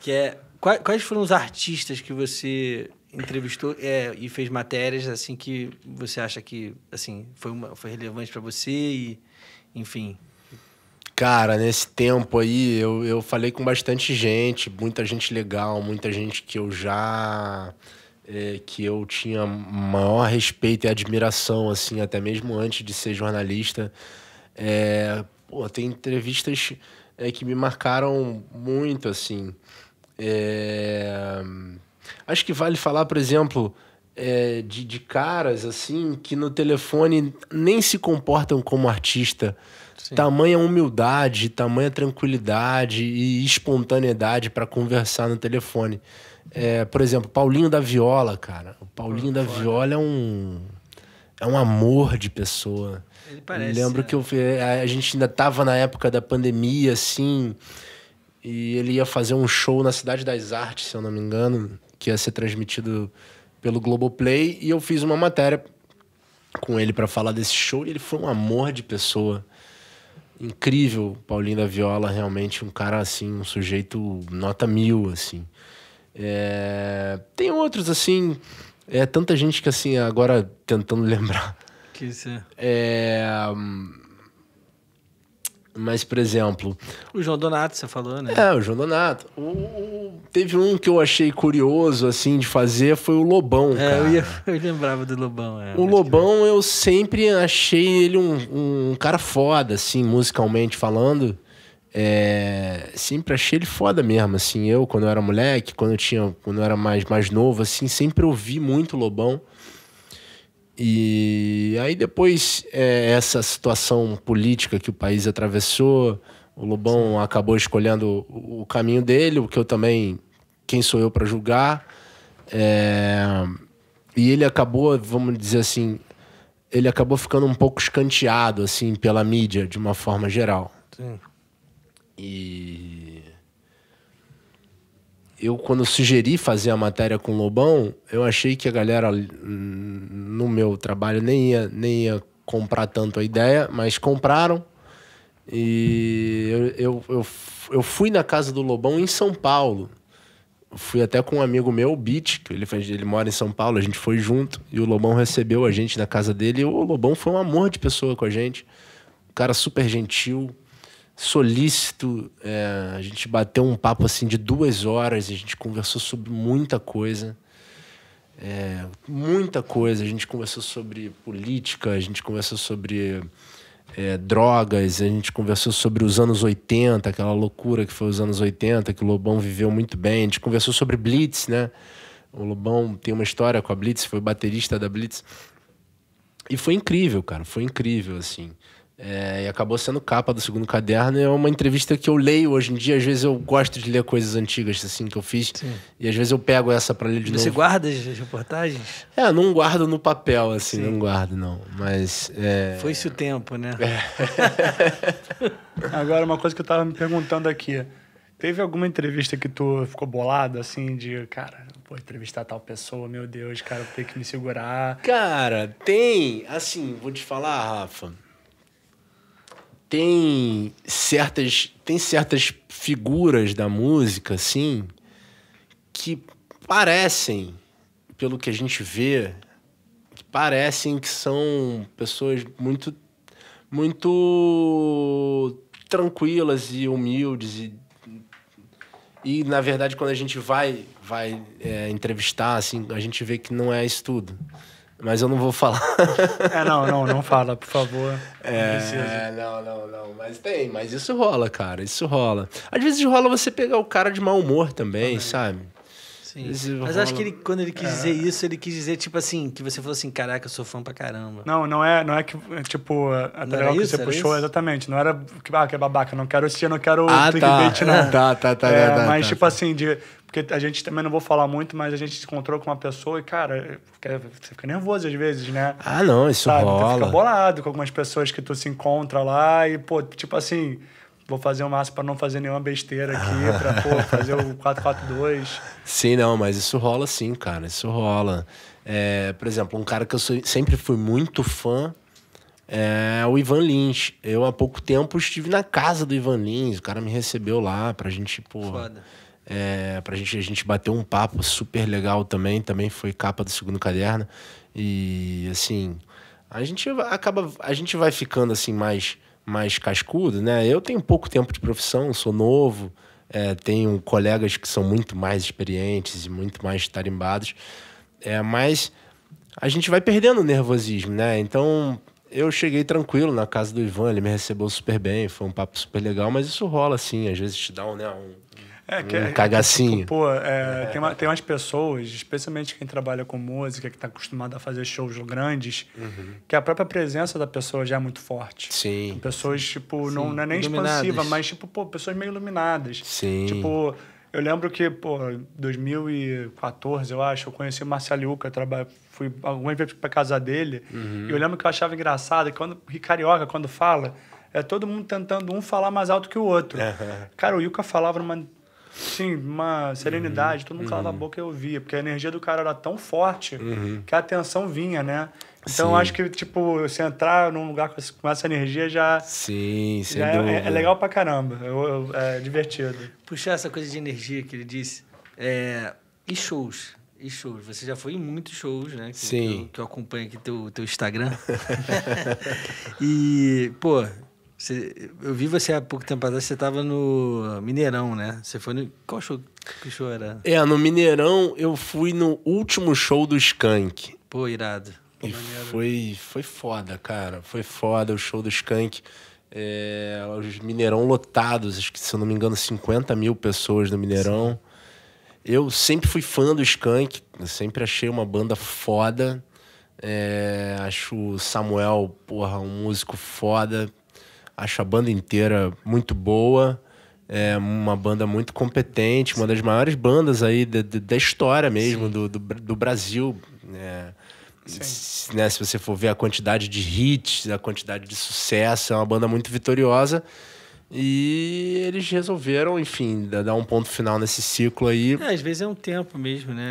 Que é... Quais foram os artistas que você entrevistou e fez matérias assim que você acha que assim foi relevante para você e enfim? Cara, nesse tempo aí eu falei com bastante gente, muita gente legal, muita gente que eu já que eu tinha maior respeito e admiração, assim, até mesmo antes de ser jornalista. Tem entrevistas que me marcaram muito, assim. Acho que vale falar, por exemplo, de caras assim que no telefone nem se comportam como artista. Sim. Tamanha humildade, tamanha tranquilidade e espontaneidade para conversar no telefone. Por exemplo, Paulinho da Viola, cara. O Paulinho da Viola é um amor de pessoa. Ele parece. Lembro que a gente ainda tava na época da pandemia, assim, e ele ia fazer um show na Cidade das Artes, se eu não me engano, que ia ser transmitido pelo Globoplay, e eu fiz uma matéria com ele para falar desse show, e ele foi um amor de pessoa. Incrível, Paulinho da Viola, realmente um cara, assim, um sujeito nota 1000, assim. Tem outros, assim, tanta gente que, assim, agora tentando lembrar. Que isso Mas, por exemplo... O João Donato, você falou, né? O João Donato. Teve um que eu achei curioso, assim, de fazer, foi o Lobão, cara. Eu lembrava do Lobão. O Lobão, eu sempre achei ele um cara foda, assim, musicalmente falando. Sempre achei ele foda mesmo, assim. Eu, quando eu era moleque, quando eu era mais novo, assim, sempre ouvi muito Lobão. E aí depois, essa situação política que o país atravessou, o Lobão Sim. acabou escolhendo o caminho dele, o que eu também... Quem sou eu para julgar? E ele acabou, vamos dizer assim, ele acabou ficando um pouco escanteado, assim, pela mídia, de uma forma geral. Sim. E... eu, quando sugeri fazer a matéria com o Lobão, eu achei que a galera no meu trabalho nem ia comprar tanto a ideia, mas compraram. E eu fui na casa do Lobão em São Paulo. Fui até com um amigo meu, o Beat, que ele mora em São Paulo, a gente foi junto. E o Lobão recebeu a gente na casa dele. E o Lobão foi um amor de pessoa com a gente. Um cara super gentil, solícito. A gente bateu um papo assim de 2 horas, a gente conversou sobre muita coisa. Muita coisa. A gente conversou sobre política, a gente conversou sobre drogas, a gente conversou sobre os anos 80, aquela loucura que foi os anos 80, que o Lobão viveu muito bem. A gente conversou sobre Blitz, né? O Lobão tem uma história com a Blitz, foi baterista da Blitz. E foi incrível, cara, foi incrível, assim. E acabou sendo capa do segundo caderno. É uma entrevista que eu leio hoje em dia. Às vezes eu gosto de ler coisas antigas assim que eu fiz. Sim. E às vezes eu pego essa pra ler de novo. Você guarda as reportagens? Não guardo no papel, assim. Sim. Não guardo, não. Mas... Foi-se o tempo, né? Agora, uma coisa que eu tava me perguntando aqui. Teve alguma entrevista que tu ficou bolado, assim, de... Cara, vou entrevistar tal pessoa, meu Deus, cara, vou ter que me segurar. Cara, tem... Assim, vou te falar, Rafa... Tem certas figuras da música, assim, que parecem, pelo que a gente vê, que parecem que são pessoas muito, muito tranquilas e humildes. E na verdade, quando a gente vai entrevistar, assim, a gente vê que não é isso tudo. Mas eu não vou falar. Não fala, por favor. Não precisa. Não. Mas isso rola, cara. Isso rola. Às vezes rola você pegar o cara de mau humor também, sabe? Sim. Mas acho que quando ele quis dizer isso, ele quis dizer, tipo assim, que você falou assim, caraca, eu sou fã pra caramba. Não é que, tipo, até legal que você puxou, isso? Exatamente. Não era que é babaca, não quero assistir, não quero clickbait, não. Tá. Mas, tipo assim, porque a gente também não vou falar muito, mas a gente se encontrou com uma pessoa e, cara, você fica nervoso às vezes, né? Não, isso rola. Tu fica bolado com algumas pessoas que tu se encontra lá e, pô, tipo assim, vou fazer o máximo pra não fazer nenhuma besteira aqui, pra, fazer o 442. Sim, não, mas isso rola sim, cara, isso rola. Por exemplo, um cara que eu sempre fui muito fã é o Ivan Lins. Eu, há pouco tempo, estive na casa do Ivan Lins, o cara me recebeu lá pra gente, pô... Foda. A gente bateu um papo super legal também foi capa do Segundo Caderno. E, assim, a gente vai ficando, assim, mais cascudo, né? Eu tenho pouco tempo de profissão, sou novo, tenho colegas que são muito mais experientes e muito mais tarimbados, mas a gente vai perdendo o nervosismo, né? Então, eu cheguei tranquilo na casa do Ivan, ele me recebeu super bem, foi um papo super legal, mas isso rola, assim, às vezes te dá um cagacinho. Tem umas pessoas, especialmente quem trabalha com música, que está acostumado a fazer shows grandes, que a própria presença da pessoa já é muito forte. Sim. Pessoas, tipo, não é nem expansiva, mas, tipo, pessoas meio iluminadas. Sim. Tipo, eu lembro que, em 2014, eu acho, eu conheci o Marceliuca, fui algumas vezes pra casa dele, e eu lembro que eu achava engraçado, que carioca, quando fala, todo mundo tentando um falar mais alto que o outro. Cara, o Yuka falava uma serenidade, todo mundo calava a boca e eu ouvia, porque a energia do cara era tão forte que a atenção vinha, né? Então, eu acho que, tipo, você entrar num lugar com essa energia já... Sim, sem já dúvida. É legal pra caramba, é divertido. Puxar essa coisa de energia que ele disse, e shows? Você já foi em muitos shows, né? Sim. Que eu acompanho aqui teu Instagram. E, pô... eu vi você há pouco tempo atrás, você estava no Mineirão, né? Você foi no... Qual show? Que show era? No Mineirão eu fui no último show do Skank. Pô, irado. E foi foda, cara. Foi foda o show do Skank. Os Mineirão lotados, acho que, se eu não me engano, 50 mil pessoas no Mineirão. Sim. Eu sempre fui fã do Skank, eu sempre achei uma banda foda. Acho o Samuel, um músico foda. Acho a banda inteira muito boa. É uma banda muito competente, uma das maiores bandas aí da história mesmo, do Brasil. Se você for ver a quantidade de hits, a quantidade de sucesso, é uma banda muito vitoriosa. E eles resolveram, enfim, dar um ponto final nesse ciclo aí. Às vezes é um tempo mesmo, né?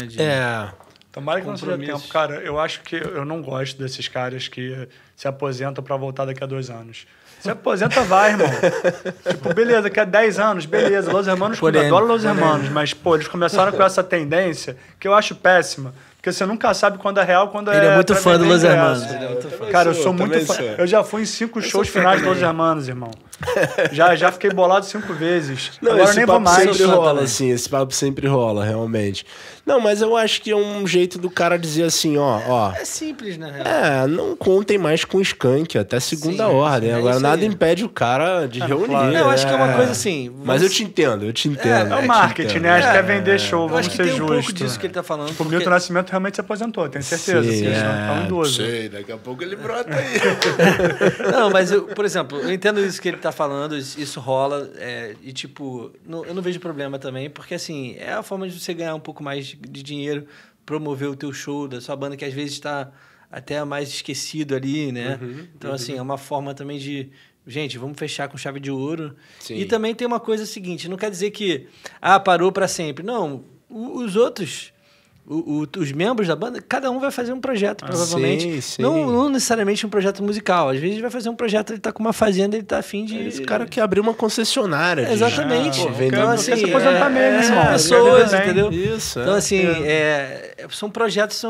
Tomara que não seja tempo. Cara, eu acho que eu não gosto desses caras que se aposentam pra voltar daqui a 2 anos. Se aposenta, vai, irmão. Tipo, beleza, daqui a 10 anos, beleza. Los Hermanos, eu adoro Los Hermanos, mas, eles começaram com essa tendência que eu acho péssima. Porque você nunca sabe quando é real, quando Ele é muito fã do Los Hermanos. Cara, eu sou muito fã. Eu já fui em 5 shows finais de Los Hermanos, irmão. Já fiquei bolado 5 vezes. Não, agora nem vou mais. Sempre rola, assim, esse papo sempre rola, realmente. Não, mas eu acho que é um jeito do cara dizer assim, ó... É simples, na real. Não contem mais com o Skank, até segunda ordem. Agora, nada impede o cara de reunir. Claro. Eu acho que é uma coisa assim... Mas eu te entendo. É o marketing, né? Acho que é vender show, vamos ser justos. Tem um pouco disso que ele tá falando. Tipo, o Milton Nascimento realmente se aposentou, tenho certeza. Sim, não sei, daqui a pouco ele brota aí. Não, mas, por exemplo, eu entendo isso que ele tá falando, isso rola, e tipo, eu não vejo problema também, porque assim, é a forma de você ganhar um pouco mais de dinheiro, promover o teu show da sua banda, que às vezes está até mais esquecido ali, né? Então, assim, é uma forma também de... Gente, vamos fechar com chave de ouro. Sim. E também tem uma coisa seguinte, não quer dizer que parou para sempre. Não, os outros... Os membros da banda, cada um vai fazer um projeto, provavelmente. Sim. Não necessariamente um projeto musical. Às vezes ele vai fazer um projeto, ele tá com uma fazenda, ele tá afim de... Esse cara que abriu uma concessionária. Exatamente. Então, assim, se aposentar mesmo, são pessoas, entendeu? Isso. Então, assim, são projetos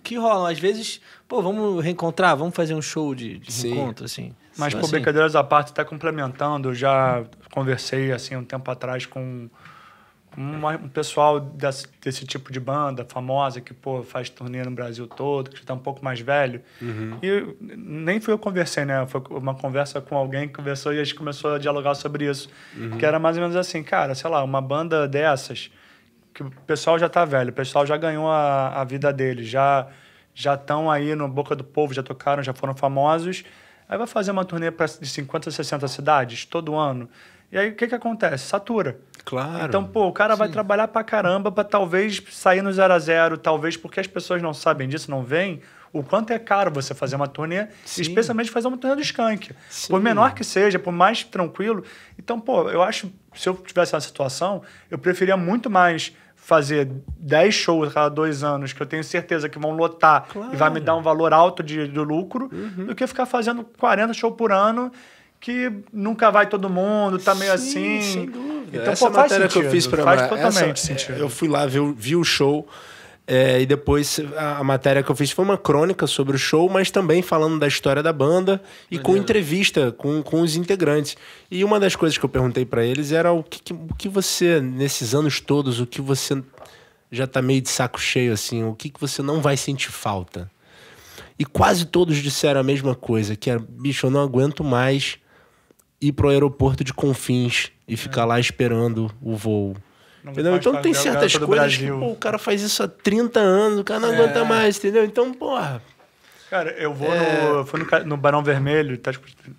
que rolam. Às vezes, vamos reencontrar, vamos fazer um show de reencontro, assim. Mas, por brincadeiras à parte, até complementando, eu já conversei, assim, um tempo atrás com um pessoal desse tipo de banda famosa que, faz turnê no Brasil todo, que já está um pouco mais velho. E nem fui eu que conversei, né? Foi uma conversa com alguém que conversou e a gente começou a dialogar sobre isso. Que era mais ou menos assim, cara, sei lá, uma banda dessas, que o pessoal já tá velho, o pessoal já ganhou a vida deles, já estão aí no boca do povo, já tocaram, já foram famosos. Aí vai fazer uma turnê de 50, 60 cidades todo ano. E aí, o que acontece? Satura. Claro. Então, o cara vai trabalhar pra caramba pra talvez sair no 0 a 0, talvez porque as pessoas não sabem disso, não veem, o quanto é caro você fazer uma turnê, especialmente fazer uma turnê do Skank. Por menor que seja, por mais tranquilo. Então, eu acho, se eu tivesse essa situação, eu preferia muito mais fazer 10 shows a cada 2 anos, que eu tenho certeza que vão lotar e vai me dar um valor alto de lucro, do que ficar fazendo 40 shows por ano, que nunca vai todo mundo, tá meio assim. Sem dúvida. Então, essa matéria que eu fiz para faz totalmente sentido. Eu fui lá, vi o show, e depois a matéria que eu fiz foi uma crônica sobre o show, mas também falando da história da banda e com entrevista com os integrantes. E uma das coisas que eu perguntei para eles era o que você, nesses anos todos, o que você já tá meio de saco cheio, assim, o que você não vai sentir falta? E quase todos disseram a mesma coisa, que era, bicho, eu não aguento mais ir pro aeroporto de Confins e ficar lá esperando o voo. Entendeu? Então tem certas coisas que o cara faz isso há 30 anos, o cara não aguenta mais, entendeu? Então, porra... Cara, eu fui no Barão Vermelho,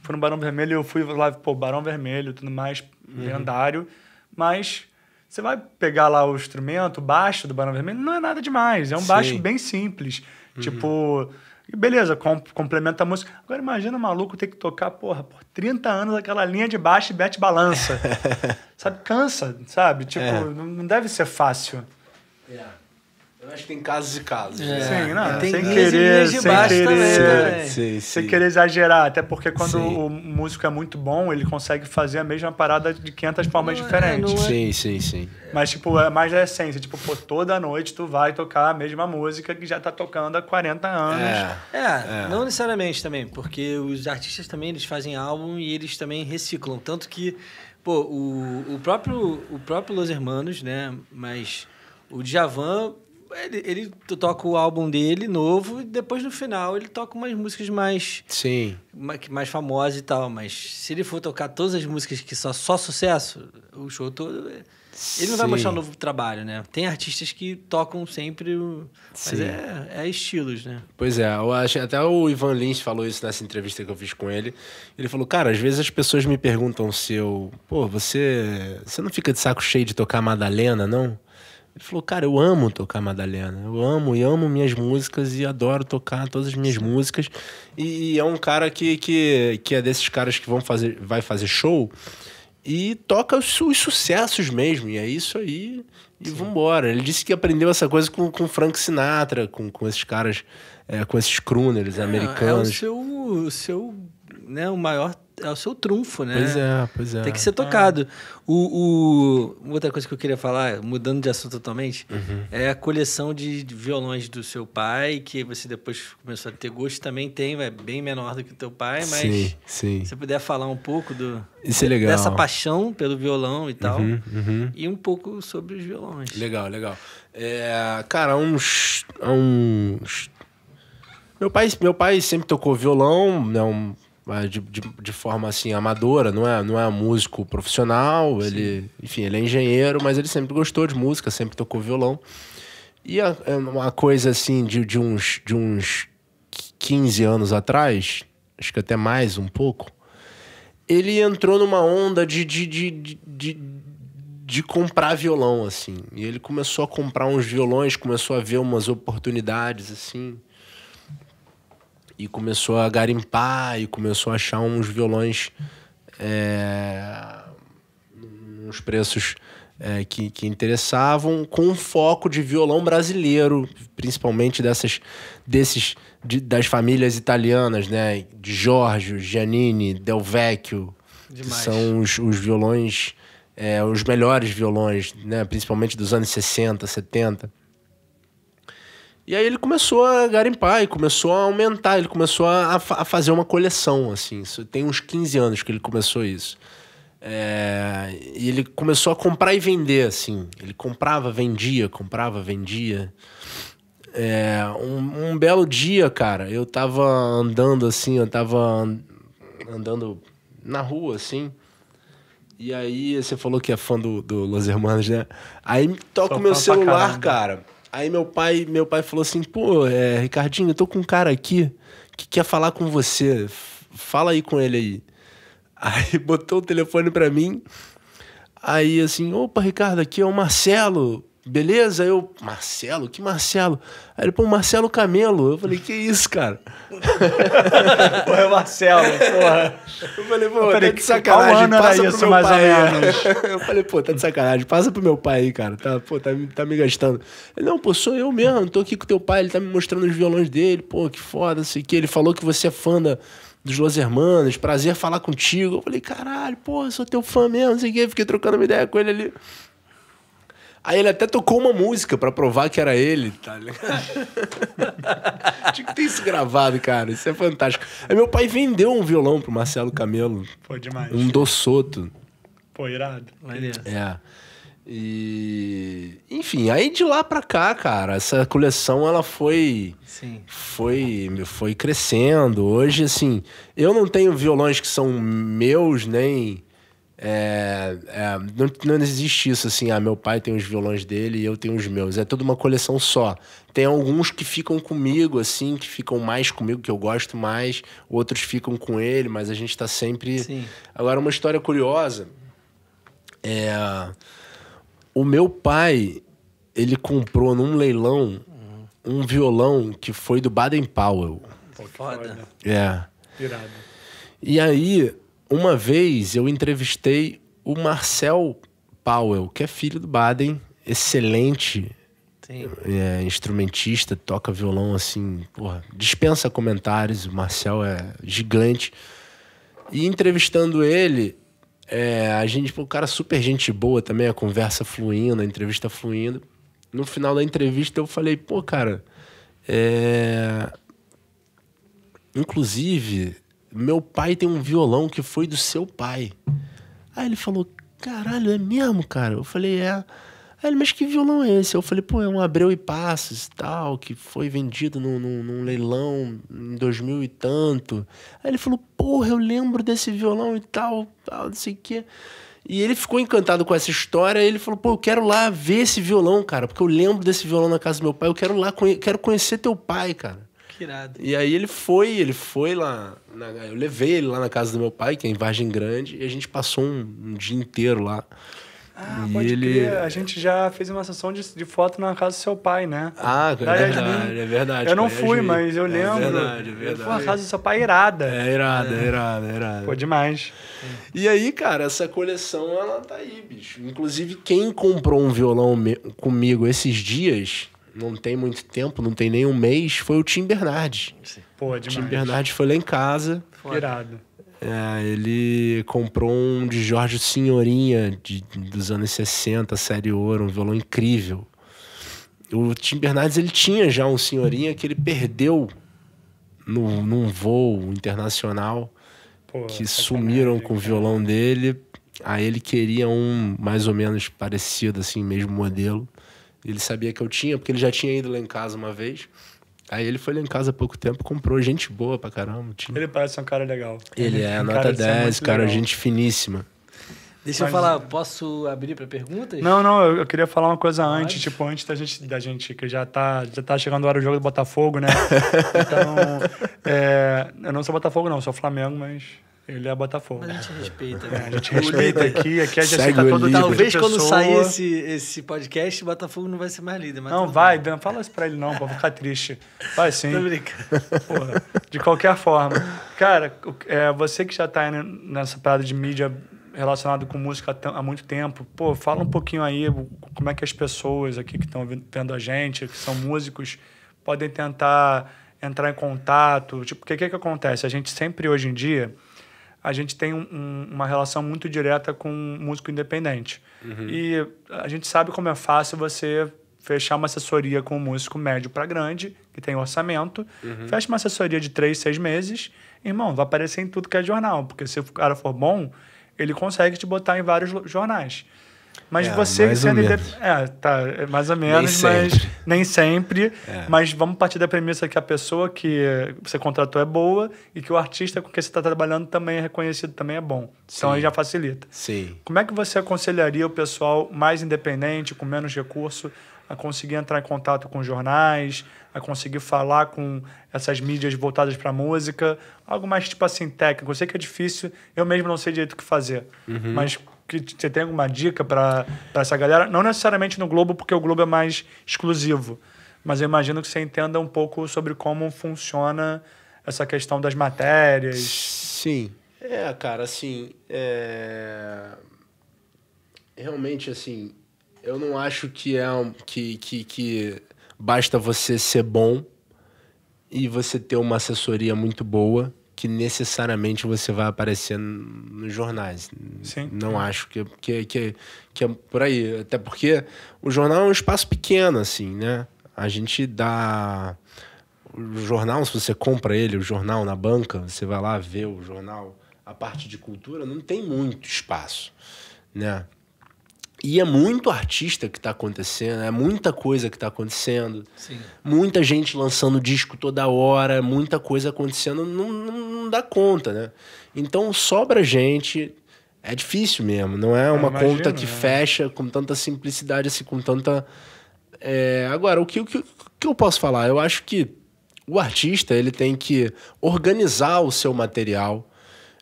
fui no Barão Vermelho e eu fui lá, Barão Vermelho, tudo mais, lendário, mas você vai pegar lá o instrumento, o baixo do Barão Vermelho, não é nada demais, é um baixo bem simples, tipo... Beleza, complementa a música. Agora imagina o maluco ter que tocar, por 30 anos aquela linha de baixo e bete balança. Sabe, cansa, sabe? Tipo, não deve ser fácil. Eu acho que tem casos e casos. Sim, não, tem sem querer, sem querer exagerar. Até porque quando o músico é muito bom, ele consegue fazer a mesma parada de 500 formas diferentes. Sim. Mas, tipo, é mais a essência. Tipo, toda noite tu vai tocar a mesma música que já tá tocando há 40 anos. Não necessariamente também. Porque os artistas também, eles fazem álbum e eles também reciclam. Tanto que, o próprio Los Hermanos, né? Mas o Djavan... Ele toca o álbum dele novo e depois no final ele toca umas músicas mais famosas e tal, mas se ele for tocar todas as músicas que só sucesso, o show todo, ele não vai mostrar um novo trabalho, né? Tem artistas que tocam sempre, mas é estilos, né? Pois é, eu acho, até o Ivan Lins falou isso nessa entrevista que eu fiz com ele. Ele falou, cara, às vezes as pessoas me perguntam se eu... você não fica de saco cheio de tocar Madalena, não? Ele falou, cara, eu amo tocar Madalena. Eu amo minhas músicas e adoro tocar todas as minhas músicas. E é um cara que é desses caras que vai fazer show e toca os sucessos mesmo. E é isso aí. E vambora. Ele disse que aprendeu essa coisa com Frank Sinatra, com esses caras, com esses crooners americanos. É o seu né, o maior... É o seu trunfo, né? Pois é. Tem que ser tocado. Outra coisa que eu queria falar, mudando de assunto totalmente, é a coleção de violões do seu pai, que você depois começou a ter gosto, também tem, é bem menor do que o teu pai, mas sim. se você puder falar um pouco Isso é legal. Dessa paixão pelo violão e tal, e um pouco sobre os violões. Legal. Cara, Meu pai sempre tocou violão, né? De forma assim amadora, não é músico profissional. Ele é engenheiro, mas ele sempre gostou de música, sempre tocou violão. E uma coisa assim de uns 15 anos atrás, acho que até mais um pouco, ele entrou numa onda de comprar violão, assim. E ele começou a comprar uns violões, começou a ver umas oportunidades, assim. E começou a garimpar e começou a achar uns violões uns preços que interessavam, com um foco de violão brasileiro, principalmente das famílias italianas, né? De Giorgio, Giannini, Del Vecchio, que são os violões, os melhores violões, né? Principalmente dos anos 60, 70. E aí ele começou a garimpar e começou a aumentar, ele começou a fazer uma coleção, assim. Isso tem uns 15 anos que ele começou isso. E ele começou a comprar e vender, assim. Ele comprava, vendia. Um belo dia, cara, eu tava andando assim, andando na rua, assim. E aí você falou que é fã do Los Hermanos, né? Aí toca o meu celular, cara. Aí meu pai falou assim, Ricardinho, eu tô com um cara aqui que quer falar com você. Fala aí com ele aí. Aí botou o telefone pra mim. Aí assim, opa, Ricardo, aqui é o Marcelo. Beleza? Marcelo? Que Marcelo? Aí ele, Marcelo Camelo. Eu falei, que isso, cara? Porra, é o Marcelo, porra. Eu falei, tá de sacanagem, passa pro meu pai. Eu falei, tá de sacanagem, passa pro meu pai aí, cara. Tá me gastando. Ele, não, sou eu mesmo, tô aqui com teu pai, ele tá me mostrando os violões dele, que foda, sei que. Ele falou que você é fã dos Los Hermanos, prazer falar contigo. Eu falei, caralho, pô, eu sou teu fã mesmo, não sei o quê. Fiquei trocando uma ideia com ele ali. Aí ele até tocou uma música pra provar que era ele, tá ligado? Tinha que ter isso gravado, cara. Isso é fantástico. Aí meu pai vendeu um violão pro Marcelo Camelo. Foi demais. Um Do Soto. Pô, irado. É. E... Enfim, aí de lá pra cá, cara, essa coleção, ela foi crescendo. Hoje, assim, eu não tenho violões que são meus, nem... não existe isso assim, meu pai tem os violões dele e eu tenho os meus, é tudo uma coleção só. Tem alguns que ficam comigo, assim, que ficam mais comigo, que eu gosto mais, outros ficam com ele, mas a gente tá sempre... Sim. Agora, uma história curiosa, o meu pai, ele comprou num leilão um violão que foi do Baden Powell. Pô, foda. Irado. E aí... Uma vez eu entrevistei o Marcel Powell, que é filho do Baden, excelente instrumentista, toca violão assim, porra, dispensa comentários, o Marcel é gigante. E entrevistando ele, a gente, o cara super gente boa também, a conversa fluindo, a entrevista fluindo. No final da entrevista eu falei, pô, cara, inclusive... Meu pai tem um violão que foi do seu pai. Aí ele falou, caralho, é mesmo, cara? Eu falei, é. Aí ele, mas que violão é esse? Eu falei, pô, é um Abreu e Passos e tal, que foi vendido num leilão em 2000 e tanto. Aí ele falou, porra, eu lembro desse violão e tal, não sei o quê. E ele ficou encantado com essa história, e ele falou, pô, eu quero lá ver esse violão, cara, porque eu lembro desse violão na casa do meu pai, eu quero lá, quero conhecer teu pai, cara. Que irado. E aí ele foi lá, eu levei ele lá na casa do meu pai, que é em Vargem Grande, e a gente passou um dia inteiro lá. Ah, pode crer. A gente já fez uma sessão de foto na casa do seu pai, né? Ah, é verdade. Eu não fui, mas eu lembro. É verdade. Pô, a casa do seu pai é irada. É irada. Pô, demais. E aí, cara, essa coleção, ela tá aí, bicho. Inclusive, quem comprou um violão comigo esses dias... Não tem muito tempo, não tem nem um mês, foi o Tim Bernardes. Pô, demais. O Tim Bernardes foi lá em casa. Irado. Ele comprou um de Jorge Senhorinha, dos anos 60, série ouro, um violão incrível. O Tim Bernardes, ele tinha já um Senhorinha que ele perdeu num voo internacional. Pô, que sumiram com o violão dele. Aí ele queria um mais ou menos parecido, assim, mesmo modelo. Ele sabia que eu tinha, porque ele já tinha ido lá em casa uma vez. Aí ele foi lá em casa há pouco tempo, comprou, gente boa pra caramba. Tinha. Ele parece um cara legal. Ele é nota 10, cara, legal. Gente finíssima. Deixa eu falar, posso abrir para perguntas? Não, eu queria falar uma coisa antes, tipo, antes da gente que já tá chegando a hora do jogo do Botafogo, né? Então, eu não sou Botafogo não, sou Flamengo, mas... Ele é Botafogo. Mas a gente respeita, né? A gente respeita aqui a gente aceita todo tipo Talvez de quando sair esse podcast, o Botafogo não vai ser mais líder. Mas não, vai, não fala isso pra ele não, pra ficar triste. Vai sim. Tô brincando. Porra, de qualquer forma. Cara, você que já tá nessa parada de mídia relacionado com música há muito tempo, pô, fala um pouquinho aí como é que as pessoas aqui que estão vendo a gente, que são músicos, podem tentar entrar em contato. Tipo, o que acontece? A gente sempre, hoje em dia... a gente tem uma relação muito direta com músico independente. Uhum. E a gente sabe como é fácil você fechar uma assessoria com um músico médio para grande, que tem orçamento, fecha uma assessoria de 3, 6 meses, irmão, vai aparecer em tudo que é jornal, porque se o cara for bom, ele consegue te botar em vários jornais. Mas você sendo mais ou menos, mas nem sempre. Mas vamos partir da premissa que a pessoa que você contratou é boa e que o artista com quem você está trabalhando também é reconhecido, também é bom. Então aí já facilita. Sim. Como é que você aconselharia o pessoal mais independente, com menos recurso, a conseguir entrar em contato com jornais, a conseguir falar com essas mídias voltadas para a música? Algo mais tipo assim técnico. Eu sei que é difícil, eu mesmo não sei direito o que fazer, mas... que você tem alguma dica para essa galera? Não necessariamente no Globo, porque o Globo é mais exclusivo. Mas eu imagino que você entenda um pouco sobre como funciona essa questão das matérias. Sim. Cara, assim... Realmente, assim... Eu não acho que que basta você ser bom e você ter uma assessoria muito boa que necessariamente você vai aparecer nos jornais. Sim. Não acho que é por aí. Até porque o jornal é um espaço pequeno, assim, né? A gente dá... O jornal, se você compra ele, o jornal na banca, você vai lá ver o jornal, a parte de cultura, não tem muito espaço, né? E é muito artista que está acontecendo, é muita coisa que está acontecendo. Sim. Muita gente lançando disco toda hora, muita coisa acontecendo, não dá conta, né? Então sobra gente, é difícil mesmo, não é uma conta que fecha com tanta simplicidade, assim, com tanta... Agora, o que eu posso falar? Eu acho que o artista ele tem que organizar o seu material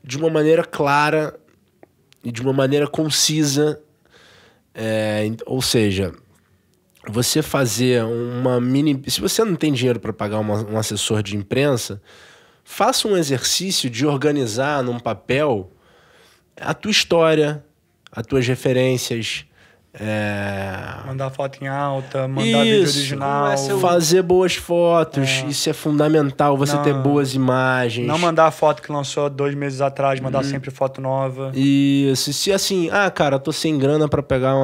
de uma maneira clara e de uma maneira concisa. Ou seja, você fazer uma mini... Se você não tem dinheiro para pagar um assessor de imprensa, faça um exercício de organizar num papel a tua história, as tuas referências... Mandar foto em alta, mandar vídeo original. Fazer boas fotos, isso é fundamental, você ter boas imagens. Não mandar a foto que lançou 2 meses atrás, mandar sempre foto nova. Isso, se assim, cara, tô sem grana pra pagar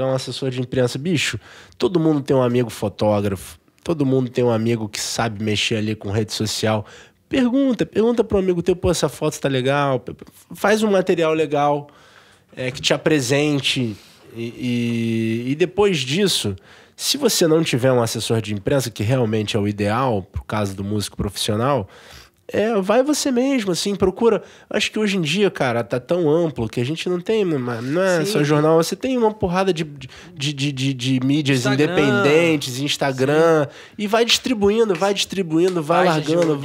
um assessor de imprensa. Bicho, todo mundo tem um amigo fotógrafo, todo mundo tem um amigo que sabe mexer ali com rede social. Pergunta pro amigo teu, pô, essa foto tá legal, faz um material legal, que te apresente. E depois disso, se você não tiver um assessor de imprensa, que realmente é o ideal, pro caso do músico profissional, vai você mesmo, assim, procura. Acho que hoje em dia, cara, tá tão amplo que a gente não tem, não é só jornal, você tem uma porrada de mídias Instagram, independentes, Instagram, e vai distribuindo, vai largando.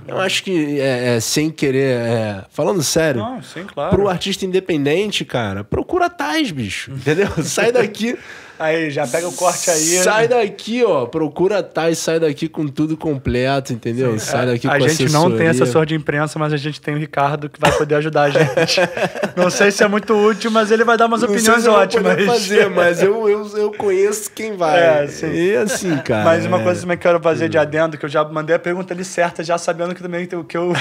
Eu acho que, sem querer, falando sério, sim, claro. Pro artista independente, cara, procura a Thais, bicho, entendeu? Sai daqui... Aí, já pega o corte aí. Sai daqui, ó. Procura a Thais, sai daqui com tudo completo, entendeu? Sai daqui com assessoria. A gente não tem assessor de imprensa, mas a gente tem o Ricardo que vai poder ajudar a gente. Não sei se é muito útil, mas ele vai dar umas opiniões ótimas. Não fazer, mas eu conheço quem vai. Sim. E assim, cara... Mas uma coisa que eu também quero fazer de adendo, que eu já mandei a pergunta ali certa, já sabendo que também o que eu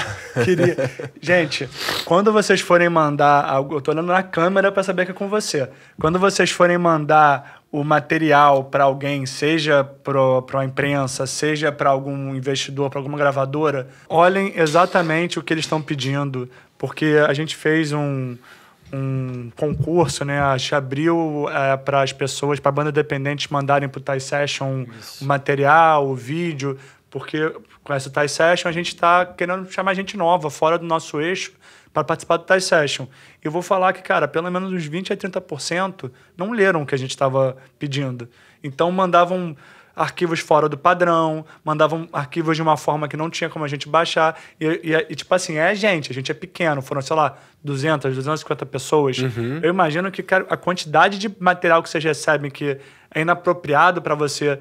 queria. Gente, quando vocês forem mandar algo... Eu tô olhando na câmera para saber que é com você. Quando vocês forem mandar o material para alguém, seja para a imprensa, seja para algum investidor, para alguma gravadora, olhem exatamente o que eles estão pedindo, porque a gente fez um concurso, né? A gente abriu para as pessoas, para bandas independentes mandarem para o Thais Session o material, o vídeo, porque com essa Thais Session a gente está querendo chamar gente nova, fora do nosso eixo, para participar do Thais Session. Eu vou falar que, cara, pelo menos uns 20% a 30% não leram o que a gente estava pedindo. Então, mandavam arquivos fora do padrão, mandavam arquivos de uma forma que não tinha como a gente baixar. E tipo assim, a gente é pequeno, foram, sei lá, 200, 250 pessoas. Uhum. Eu imagino que a quantidade de material que vocês recebem que é inapropriado para você,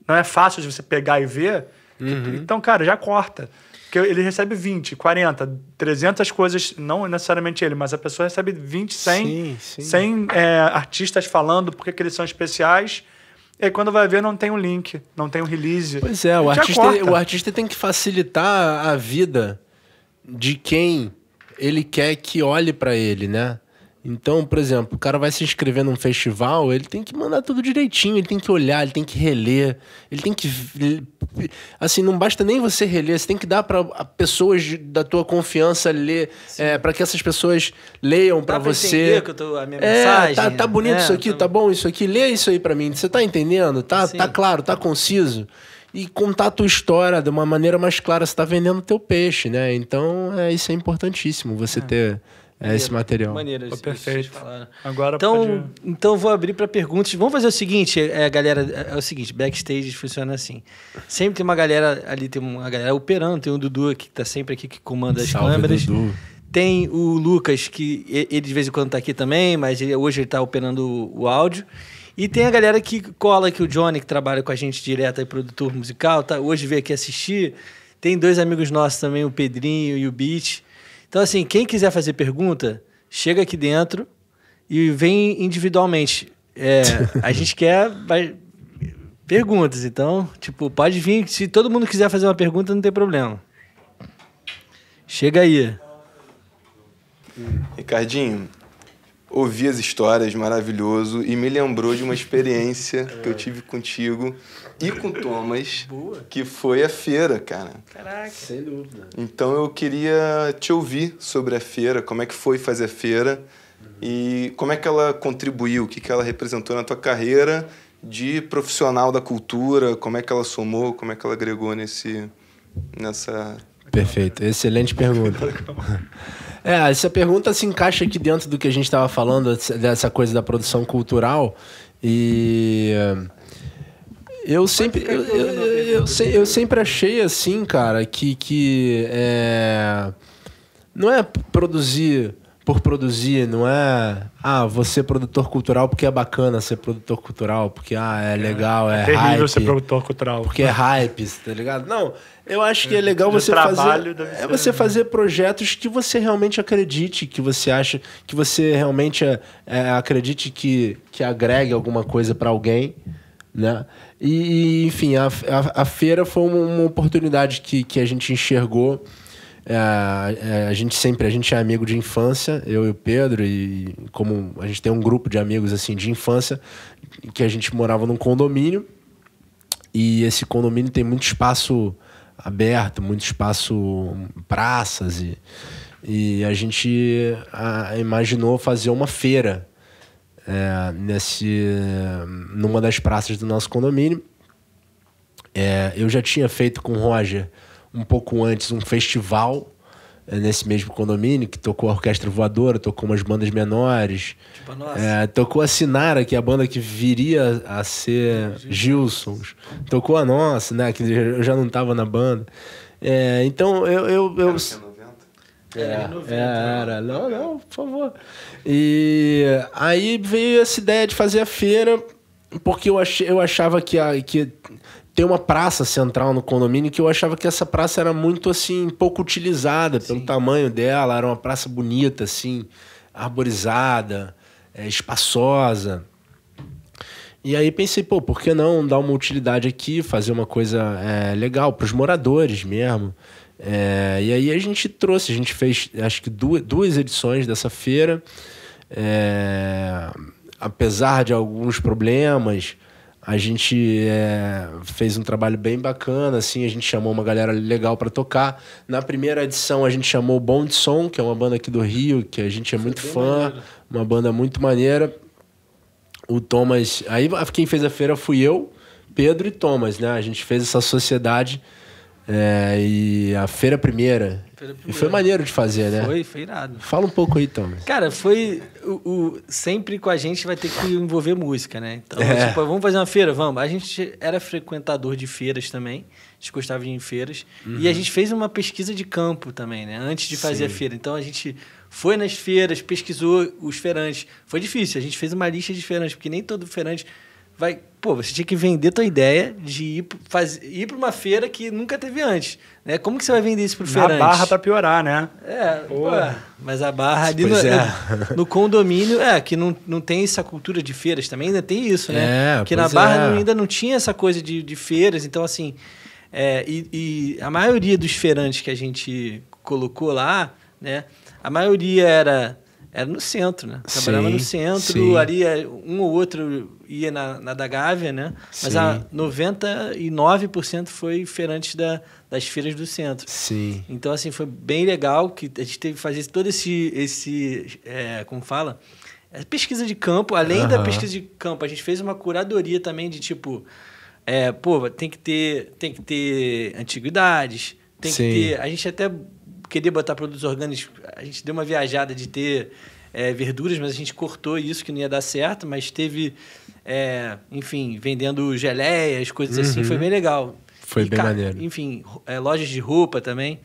não é fácil de você pegar e ver. Uhum. Então, cara, já corta. Porque ele recebe 20, 40, 300 coisas, não necessariamente ele, mas a pessoa recebe 20, 100 artistas falando porque que eles são especiais. E aí, quando vai ver, não tem um link, não tem um release. Pois é, o artista tem que facilitar a vida de quem ele quer que olhe para ele, né? Então, por exemplo, o cara vai se inscrever num festival, ele tem que mandar tudo direitinho, ele tem que olhar, ele tem que reler, ele tem que... Assim, não basta nem você reler, você tem que dar para pessoas da tua confiança ler, para que essas pessoas leiam para você. Entender que a minha mensagem. Tá bonito isso aqui, tá bom isso aqui, lê isso aí para mim, você tá entendendo? Tá claro, tá conciso? E contar a tua história de uma maneira mais clara, você tá vendendo o teu peixe, né? Então, isso é importantíssimo, você ter... esse material. Maneiro, perfeito. Agora então vou abrir para perguntas. Vamos fazer o seguinte, galera. É o seguinte, backstage funciona assim. Sempre tem uma galera ali, tem uma galera operando. Tem o Dudu aqui, que tá sempre aqui, que comanda as câmeras. Dudu. Tem o Lucas, que ele de vez em quando tá aqui também, mas hoje ele tá operando o áudio. E tem a galera que cola aqui, o Johnny, que trabalha com a gente direto, aí, produtor musical, tá? Hoje veio aqui assistir. Tem 2 amigos nossos também, o Pedrinho e o Beat. Então, assim, quem quiser fazer pergunta, chega aqui dentro e vem individualmente. A gente quer perguntas, então, tipo, pode vir. Se todo mundo quiser fazer uma pergunta, não tem problema. Chega aí. Ricardinho, ouvi as histórias, maravilhoso, e me lembrou de uma experiência que eu tive contigo e com o Thomas, que foi a feira, cara. Caraca. Sem dúvida. Então eu queria te ouvir sobre a feira, como é que foi fazer a feira e como é que ela contribuiu, o que ela representou na tua carreira de profissional da cultura, como é que ela somou, como é que ela agregou nessa... Perfeito, excelente pergunta. Essa pergunta se encaixa aqui dentro do que a gente estava falando, dessa coisa da produção cultural. E eu sempre achei assim, cara, que não é produzir por produzir, não é você produtor cultural porque é bacana ser produtor cultural, porque é legal, é terrível hype, ser produtor cultural. porque é hype, tá ligado? Não, eu acho que é legal você fazer projetos que você realmente acredite, que você acha, que você realmente acredite que agregue alguma coisa para alguém, né? E enfim, a feira foi uma oportunidade que a gente enxergou. A gente é amigo de infância, eu e o Pedro, e como a gente tem um grupo de amigos assim de infância, que a gente morava num condomínio, e esse condomínio tem muito espaço aberto, muito espaço, praças, e a gente imaginou fazer uma feira numa das praças do nosso condomínio. Eu já tinha feito com o Roger um pouco antes um festival nesse mesmo condomínio, que tocou a Orquestra Voadora, tocou umas bandas menores, tipo a nossa. Tocou a Sinara, que é a banda que viria a ser Gilsons, tocou a nossa, né, que eu já não estava na banda. Então eu era, não, por favor. E aí veio essa ideia de fazer a feira, porque eu achava que tem uma praça central no condomínio, que eu achava que essa praça era muito, assim, pouco utilizada pelo tamanho dela. Era uma praça bonita, assim, arborizada, espaçosa. E aí pensei, por que não dar uma utilidade aqui, fazer uma coisa legal para os moradores mesmo. E aí a gente fez, acho que duas edições dessa feira. Apesar de alguns problemas, a gente fez um trabalho bem bacana, assim, a gente chamou uma galera legal para tocar. Na primeira edição a gente chamou o Bom de Som, que é uma banda aqui do Rio, que a gente é muito fã, maneiro. Uma banda muito maneira. O Thomas... Aí quem fez a feira fui eu, Pedro e Thomas, né? A gente fez essa sociedade e a feira primeira. E foi maneiro de fazer, né? Foi irado. Fala um pouco aí, Thomas. Cara, foi... sempre com a gente vai ter que envolver música, né? Então, tipo, vamos fazer uma feira? Vamos. A gente era frequentador de feiras também. A gente gostava de ir em feiras. Uhum. E a gente fez uma pesquisa de campo também, né? Antes de fazer a feira. Então, a gente foi nas feiras, pesquisou os feirantes. Foi difícil. A gente fez uma lista de feirantes, porque nem todo feirante vai... você tinha que vender tua ideia de ir para uma feira que nunca teve antes, né? Como que você vai vender isso pro feirante? Na Barra para piorar, né? Mas a Barra ali no condomínio, que não tem essa cultura de feiras também, ainda tem isso, né? Porque na Barra ainda não tinha essa coisa de feiras, então assim... E a maioria dos feirantes que a gente colocou lá, né? A maioria era no centro, né? Trabalhava no centro, ali um ou outro ia na da Gávea, né? Mas 99% foi feirantes das feiras do centro. Sim. Então, assim, foi bem legal que a gente teve que fazer todo como fala? Pesquisa de campo. Além da pesquisa de campo, a gente fez uma curadoria também de tipo... tem que ter antiguidades, tem que ter... A gente até queria botar produtos orgânicos, a gente deu uma viajada de ter verduras, mas a gente cortou isso, que não ia dar certo, mas teve, enfim, vendendo geleias, coisas assim, foi bem legal. Foi bem maneiro. Enfim, lojas de roupa também.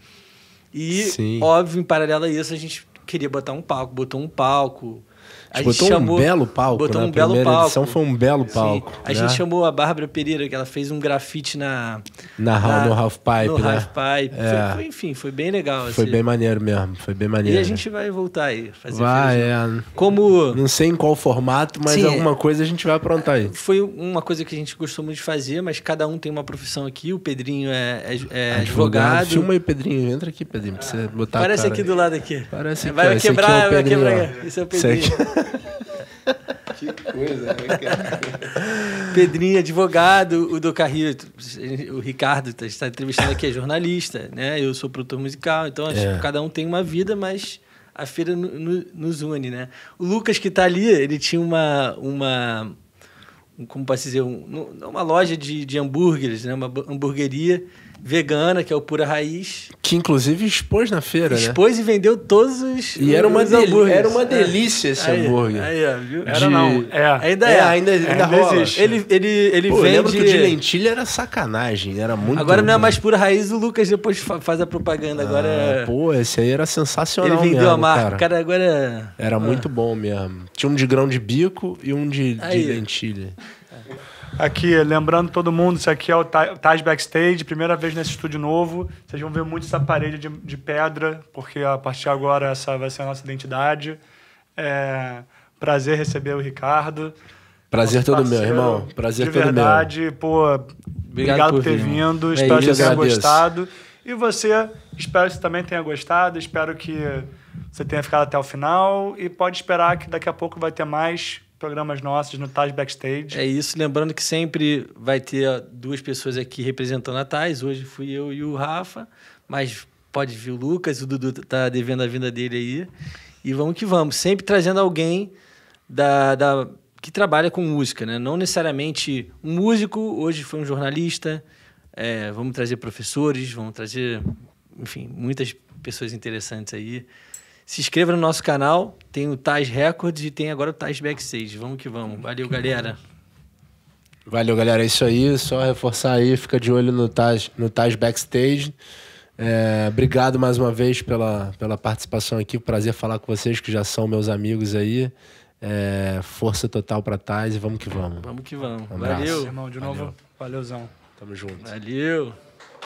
E, óbvio, em paralelo a isso, a gente queria botar um palco, botou um palco. A gente botou um belo palco, botou né? Um belo primeira palco. edição foi um belo palco. A gente chamou a Bárbara Pereira, que ela fez um grafite no Half Pipe, no né? Half Pipe. Enfim, foi bem legal. Foi bem maneiro mesmo, foi bem maneiro. E a gente vai voltar aí, fazer Como... Não sei em qual formato, mas alguma coisa a gente vai aprontar aí. Foi uma coisa que a gente gostou muito de fazer, mas cada um tem uma profissão aqui. O Pedrinho é advogado. Filma aí, Pedrinho. Entra aqui, Pedrinho, pra você botar Parece aqui do lado aqui. Parece aqui. Vai quebrar, vai quebrar. Esse é o Pedrinho. Que coisa, né? Pedrinho, advogado, o Docarrio, o Ricardo está entrevistando aqui, é jornalista, né? Eu sou produtor musical, então cada um tem uma vida, mas a feira nos une, né? O Lucas, que está ali, ele tinha como posso dizer, uma loja de hambúrgueres, né? Uma hamburgueria vegana, que é o Pura Raiz. Que inclusive expôs na feira, expôs e vendeu todos os E era uma delícia esse hambúrguer. Aí, ó, viu? Era não. Ainda rola. Existe. Ele vende... Eu lembro que o de lentilha era sacanagem, era muito... Agora não é mais Pura Raiz, o Lucas depois faz a propaganda. Agora... Pô, esse aí era sensacional. Ele vendeu a marca, cara, agora... Era muito bom mesmo. Tinha um de grão de bico e um de lentilha. Aqui, lembrando todo mundo, isso aqui é o Tais Backstage, primeira vez nesse estúdio novo. Vocês vão ver muito essa parede de pedra, porque a partir de agora essa vai ser a nossa identidade. Prazer receber o Ricardo. Prazer todo meu, irmão. Prazer todo meu. De verdade, pô, obrigado por ter vindo. Espero que você tenha gostado. E você, espero que você também tenha gostado. Espero que você tenha ficado até o final. E pode esperar que daqui a pouco vai ter mais programas nossos no Tais Backstage. É isso, lembrando que sempre vai ter 2 pessoas aqui representando a Tais. Hoje fui eu e o Rafa, mas pode vir o Lucas, o Dudu tá devendo a vinda dele aí. E vamos que vamos, sempre trazendo alguém que trabalha com música, né? Não necessariamente um músico, hoje foi um jornalista, vamos trazer professores, vamos trazer, enfim, muitas pessoas interessantes aí. Se inscreva no nosso canal, tem o Tais Records e tem agora o Tais Backstage. Vamos que vamos. Valeu, galera. Valeu, galera. É isso aí. Só reforçar aí, fica de olho no Tais Backstage. Obrigado mais uma vez pela participação aqui. Prazer falar com vocês, que já são meus amigos aí. Força total pra Tais e vamos que vamos. Vamos que vamos. Um abraço. Valeu. Irmão, de novo, valeuzão. Tamo junto. Valeu.